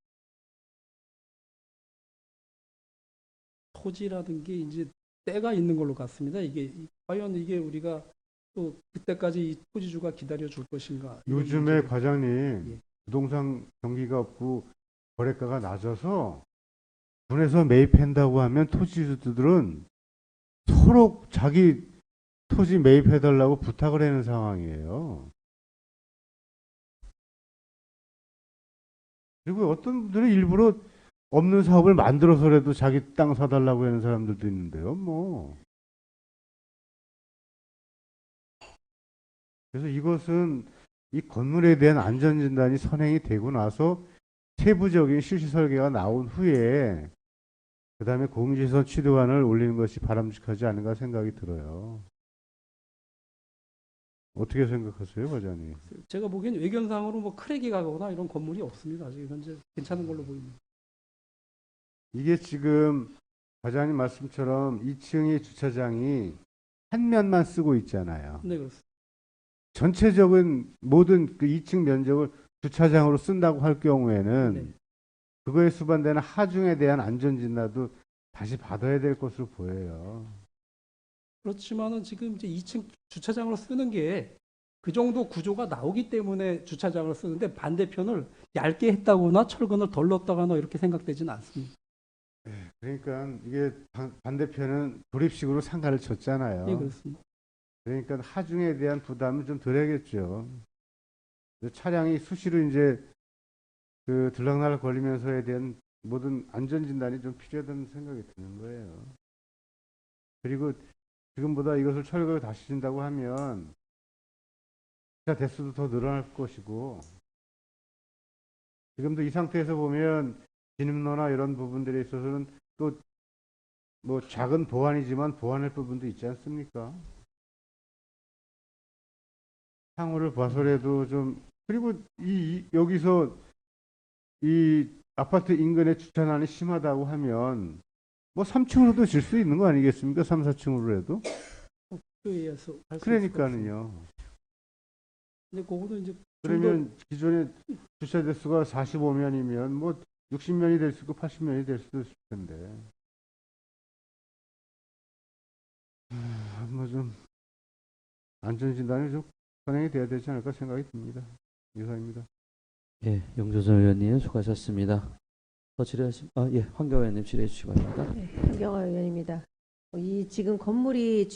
토지라는 게 이제 때가 있는 걸로 같습니다. 이게 과연 이게 우리가 또 그때까지 이 토지주가 기다려 줄 것인가? 이런 요즘에 문제를- 과장님 예. 부동산 경기가 없고 거래가가 낮아서 군에서 매입한다고 하면 토지주들은 서로 자기 토지 매입해달라고 부탁을 하는 상황이에요. 그리고 어떤 분들은 일부러 없는 사업을 만들어서라도 자기 땅 사달라고 하는 사람들도 있는데요. 뭐 그래서 이것은 이 건물에 대한 안전진단이 선행이 되고 나서 세부적인 실시 설계가 나온 후에 그 다음에 공유재산 취득안을 올리는 것이 바람직하지 않은가 생각이 들어요. 어떻게 생각하세요, 과장님? 제가 보기엔 외견상으로 뭐 크랙이 가거나 이런 건물이 없습니다. 지금 현재 괜찮은 걸로 보입니다. 이게 지금 과장님 말씀처럼 2층의 주차장이 한 면만 쓰고 있잖아요. 네, 그렇습니다. 전체적인 모든 그 2층 면적을 주차장으로 쓴다고 할 경우에는 네. 그거에 수반되는 하중에 대한 안전진단도 다시 받아야 될 것으로 보여요. 그렇지만은 지금 이제 2층 주차장으로 쓰는 게 그 정도 구조가 나오기 때문에 주차장을 쓰는데 반대편을 얇게 했다거나 철근을 덜 넣었다거나 이렇게 생각되지는 않습니다. 그러니까 이게 반대편은 조립식으로 상가를 쳤잖아요. 네, 그렇습니다. 그러니까 하중에 대한 부담은 좀 덜해야겠죠. 차량이 수시로 이제 그 들락날락 걸리면서에 대한 모든 안전진단이 좀 필요하다는 생각이 드는 거예요. 그리고 지금보다 이것을 철거를 다시 진다고 하면 주차 대수도 더 늘어날 것이고 지금도 이 상태에서 보면 진입로나 이런 부분들에 있어서는 또 뭐 작은 보완이지만 보완할 부분도 있지 않습니까? 향후를 봐서라도 좀 그리고 여기서 이 아파트 인근의 주차난이 심하다고 하면 뭐 3층으로도 질 수 있는 거 아니겠습니까? 3, 4층으로 해도. 의해서 할 수 있을 것 같습니다. 그러니까는요. 근데 그거는 이제 그러면 기존에 주차 대수가 45면이면 뭐 60면이 될 수 있고 80면이 될 수도 있을 텐데. 뭐 좀 안전진단이 좀 선행이 돼야 되지 않을까 생각이 듭니다. 이상입니다. 예, 용조선 의원님 수고하셨습니다. 더 질의하시, 예, 황교안 의원님 질의해 주시기 바랍니다. 네, 한경화 의원입니다. 이 지금 건물이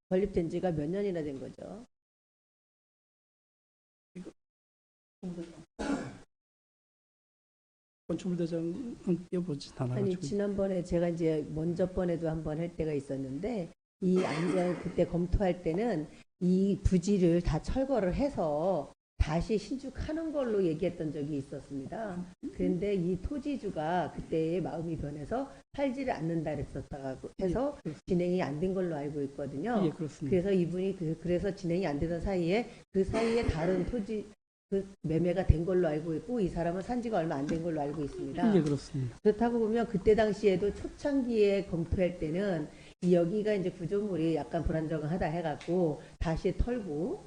건립된 지가 몇 년이나 된 거죠? 건축물대장은 띄워보지 아니 않아가지고. 지난번에 제가 이제 먼저 번에도 한번 할 때가 있었는데 이 안전 그때 검토할 때는 이 부지를 다 철거를 해서 다시 신축하는 걸로 얘기했던 적이 있었습니다. 그런데 이 토지주가 그때의 마음이 변해서 팔지를 않는다 그랬었다고 해서 진행이 안 된 걸로 알고 있거든요. 예, 그렇습니다. 그래서 이분이 그래서 진행이 안 되던 사이에 그 사이에 다른 토지 그 매매가 된 걸로 알고 있고 이 사람은 산지가 얼마 안 된 걸로 알고 있습니다. 예, 그렇습니다. 그렇다고 보면 그때 당시에도 초창기에 검토할 때는 여기가 이제 구조물이 약간 불안정하다 해갖고 다시 털고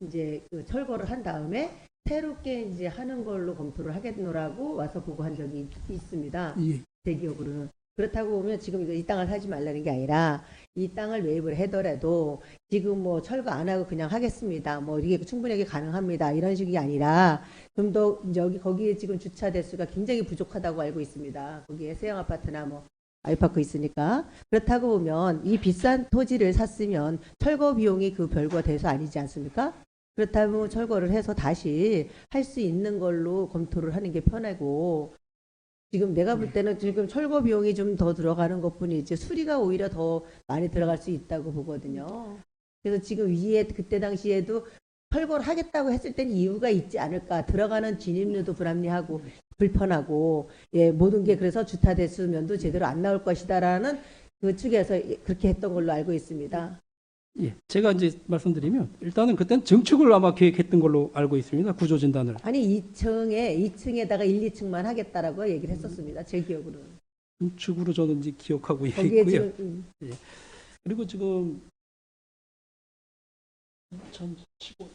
이제 철거를 한 다음에 새롭게 이제 하는 걸로 검토를 하겠노라고 와서 보고한 적이 있습니다. 예. 제 기억으로는. 그렇다고 보면 지금 이 땅을 사지 말라는 게 아니라 이 땅을 매입을 하더라도 지금 뭐 철거 안 하고 그냥 하겠습니다. 뭐 이게 충분하게 가능합니다. 이런 식이 아니라 좀 더 거기에 지금 주차 대수가 굉장히 부족하다고 알고 있습니다. 거기에 세형 아파트나 뭐 아이파크 있으니까. 그렇다고 보면 이 비싼 토지를 샀으면 철거 비용이 그 별거 돼서 아니지 않습니까? 그렇다면 철거를 해서 다시 할 수 있는 걸로 검토를 하는 게 편하고 지금 내가 볼 때는 지금 철거 비용이 좀 더 들어가는 것뿐이지 수리가 오히려 더 많이 들어갈 수 있다고 보거든요. 그래서 지금 위에 그때 당시에도 철거를 하겠다고 했을 때는 이유가 있지 않을까. 들어가는 진입로도 불합리하고 불편하고 예, 모든 게 그래서 주차 대수면도 제대로 안 나올 것이다라는 그 측에서 그렇게 했던 걸로 알고 있습니다. 예, 제가 이제 말씀드리면 일단은 그때는 증축을 아마 계획했던 걸로 알고 있습니다. 구조 진단을. 아니 2층에다가 1, 2층만 하겠다라고 얘기를 했었습니다. 제 기억으로는. 증축으로 저는 이제 기억하고 거기에 있고요. 지금 예. 그리고 지금 2015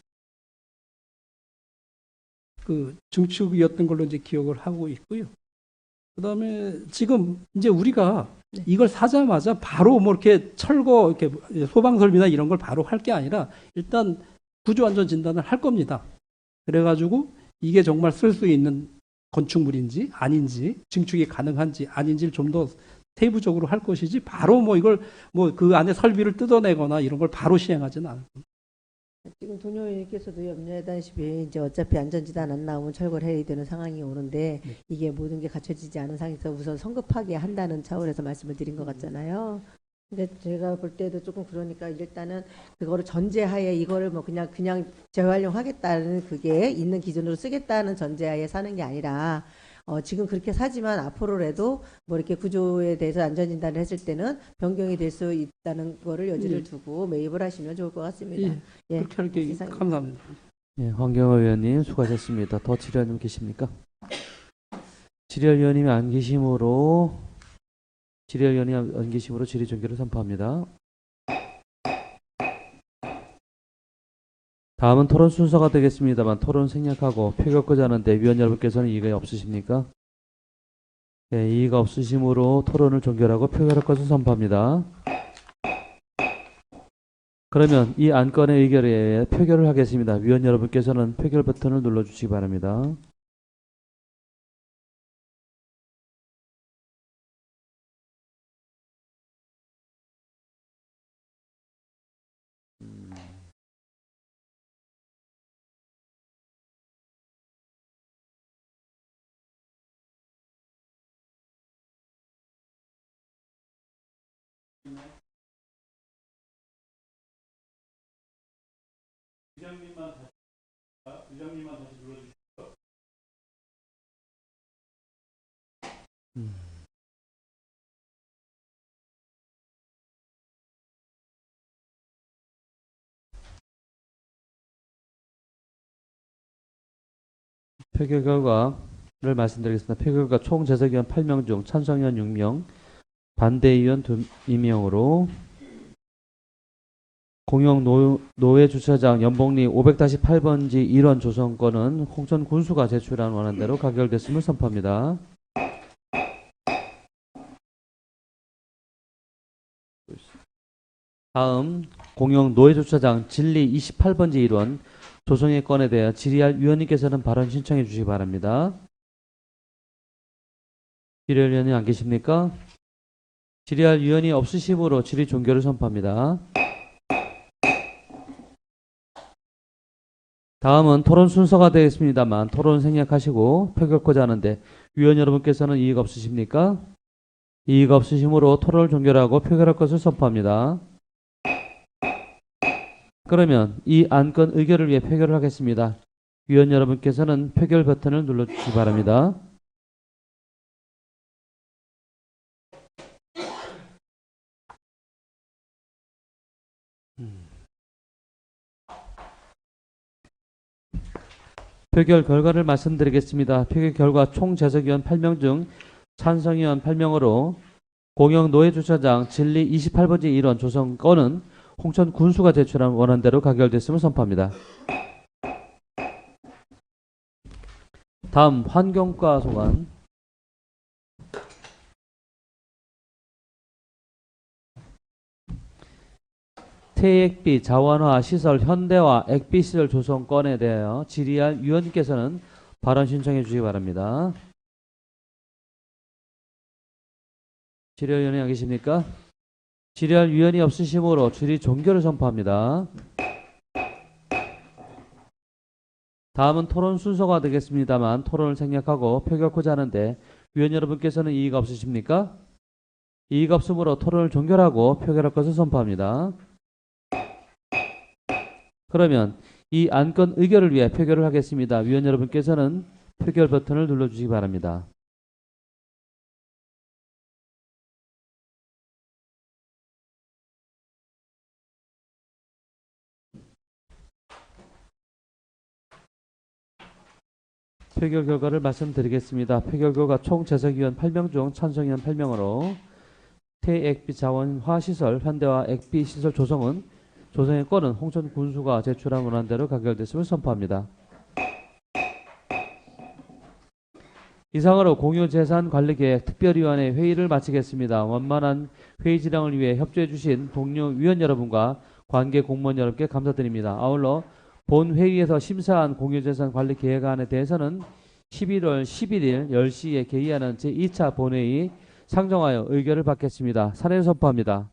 그 증축이었던 걸로 이제 기억을 하고 있고요. 그다음에 지금 이제 우리가 네. 이걸 사자마자 바로 뭐 이렇게 철거 이렇게 소방 설비나 이런 걸 바로 할 게 아니라 일단 구조 안전 진단을 할 겁니다. 그래가지고 이게 정말 쓸 수 있는 건축물인지 아닌지 증축이 가능한지 아닌지를 좀 더 세부적으로 할 것이지 바로 뭐 이걸 뭐 그 안에 설비를 뜯어내거나 이런 걸 바로 시행하지는 않을 겁니다. 지금 동료님께서도 염려하다시피 이제 어차피 안전지단 안 나오면 철거를 해야 되는 상황이 오는데 네. 이게 모든 게 갖춰지지 않은 상황에서 우선 성급하게 한다는 차원에서 말씀을 드린 것 같잖아요. 근데 제가 볼 때도 조금 그러니까 일단은 그거를 전제하에 이거를 뭐 그냥 재활용하겠다는 그게 있는 기준으로 쓰겠다는 전제하에 사는 게 아니라 지금 그렇게 사지만 앞으로라도 뭐 이렇게 구조에 대해서 안전진단을 했을 때는 변경이 될 수 있다는 거를 여지를 예. 두고 매입을 하시면 좋을 것 같습니다. 예, 예, 그렇게 할게 이상입니다. 감사합니다. 예, 황경화 의원님 수고하셨습니다. 더 질의원님 계십니까? 질의원님이 안 계심으로 질의원이 안 계심으로 질의 종결을 선포합니다. 다음은 토론 순서가 되겠습니다만 토론 생략하고 표결하고자 하는데 위원 여러분께서는 이의가 없으십니까? 네, 이의가 없으심으로 토론을 종결하고 표결할 것을 선포합니다. 그러면 이 안건의 의결에 의해 표결을 하겠습니다. 위원 여러분께서는 표결 버튼을 눌러주시기 바랍니다. 의장님만 다시 눌러주시죠. 표결 결과를 말씀드리겠습니다. 표결 결과 총 재석위원 8명 중 찬성위원 6명, 반대위원 2명으로 공영 노회 주차장 연봉리 500-8번지 1원 조성건은 홍천 군수가 제출한 원안대로 가결됐음을 선포합니다. 다음 공영 노회 주차장 진리 28번지 1원 조성의 건에 대해 질의할 위원님께서는 발언 신청해 주시기 바랍니다. 질의할 위원이 안 계십니까? 질의할 위원이 없으심으로 질의 종결을 선포합니다. 다음은 토론 순서가 되겠습니다만 토론 생략하시고 표결하고자 하는데 위원 여러분께서는 이의가 없으십니까? 이의가 없으심으로 토론을 종결하고 표결할 것을 선포합니다. 그러면 이 안건 의결을 위해 표결을 하겠습니다. 위원 여러분께서는 표결 버튼을 눌러주시기 바랍니다. 표결 결과를 말씀드리겠습니다. 표결 결과 총 재석위원 8명 중 찬성위원 8명으로 공영 노회주차장 진리 28번지 1원 조성 건은 홍천 군수가 제출한 원안대로 가결됐음을 선포합니다. 다음 환경과 소관. 태액비 자원화 시설 현대화 액비 시설 조성 건에 대하여 질의할 위원님께서는 발언 신청해 주시기 바랍니다. 질의위원이 안 계십니까? 질의할 위원이 없으심으로 질의 종결을 선포합니다. 다음은 토론 순서가 되겠습니다만 토론을 생략하고 표결하고자 하는데 위원 여러분께서는 이의가 없으십니까? 이의가 없으므로 토론을 종결하고 표결할 것을 선포합니다. 그러면 이 안건 의결을 위해 표결을 하겠습니다. 위원 여러분께서는 표결 버튼을 눌러주시기 바랍니다. 표결 결과를 말씀드리겠습니다. 표결 결과 총 재석위원 8명 중 찬성위원 8명으로 태액비 자원화 시설 현대화 액비 시설 조성은 조성의 건은 홍천 군수가 제출한 원안대로 가결됐음을 선포합니다. 이상으로 공유재산관리계획 특별위원회 회의를 마치겠습니다. 원만한 회의 진행을 위해 협조해 주신 동료 위원 여러분과 관계 공무원 여러분께 감사드립니다. 아울러 본 회의에서 심사한 공유재산관리계획안에 대해서는 11월 11일 10시에 개의하는 제2차 본회의 상정하여 의결을 받겠습니다. 사례 선포합니다.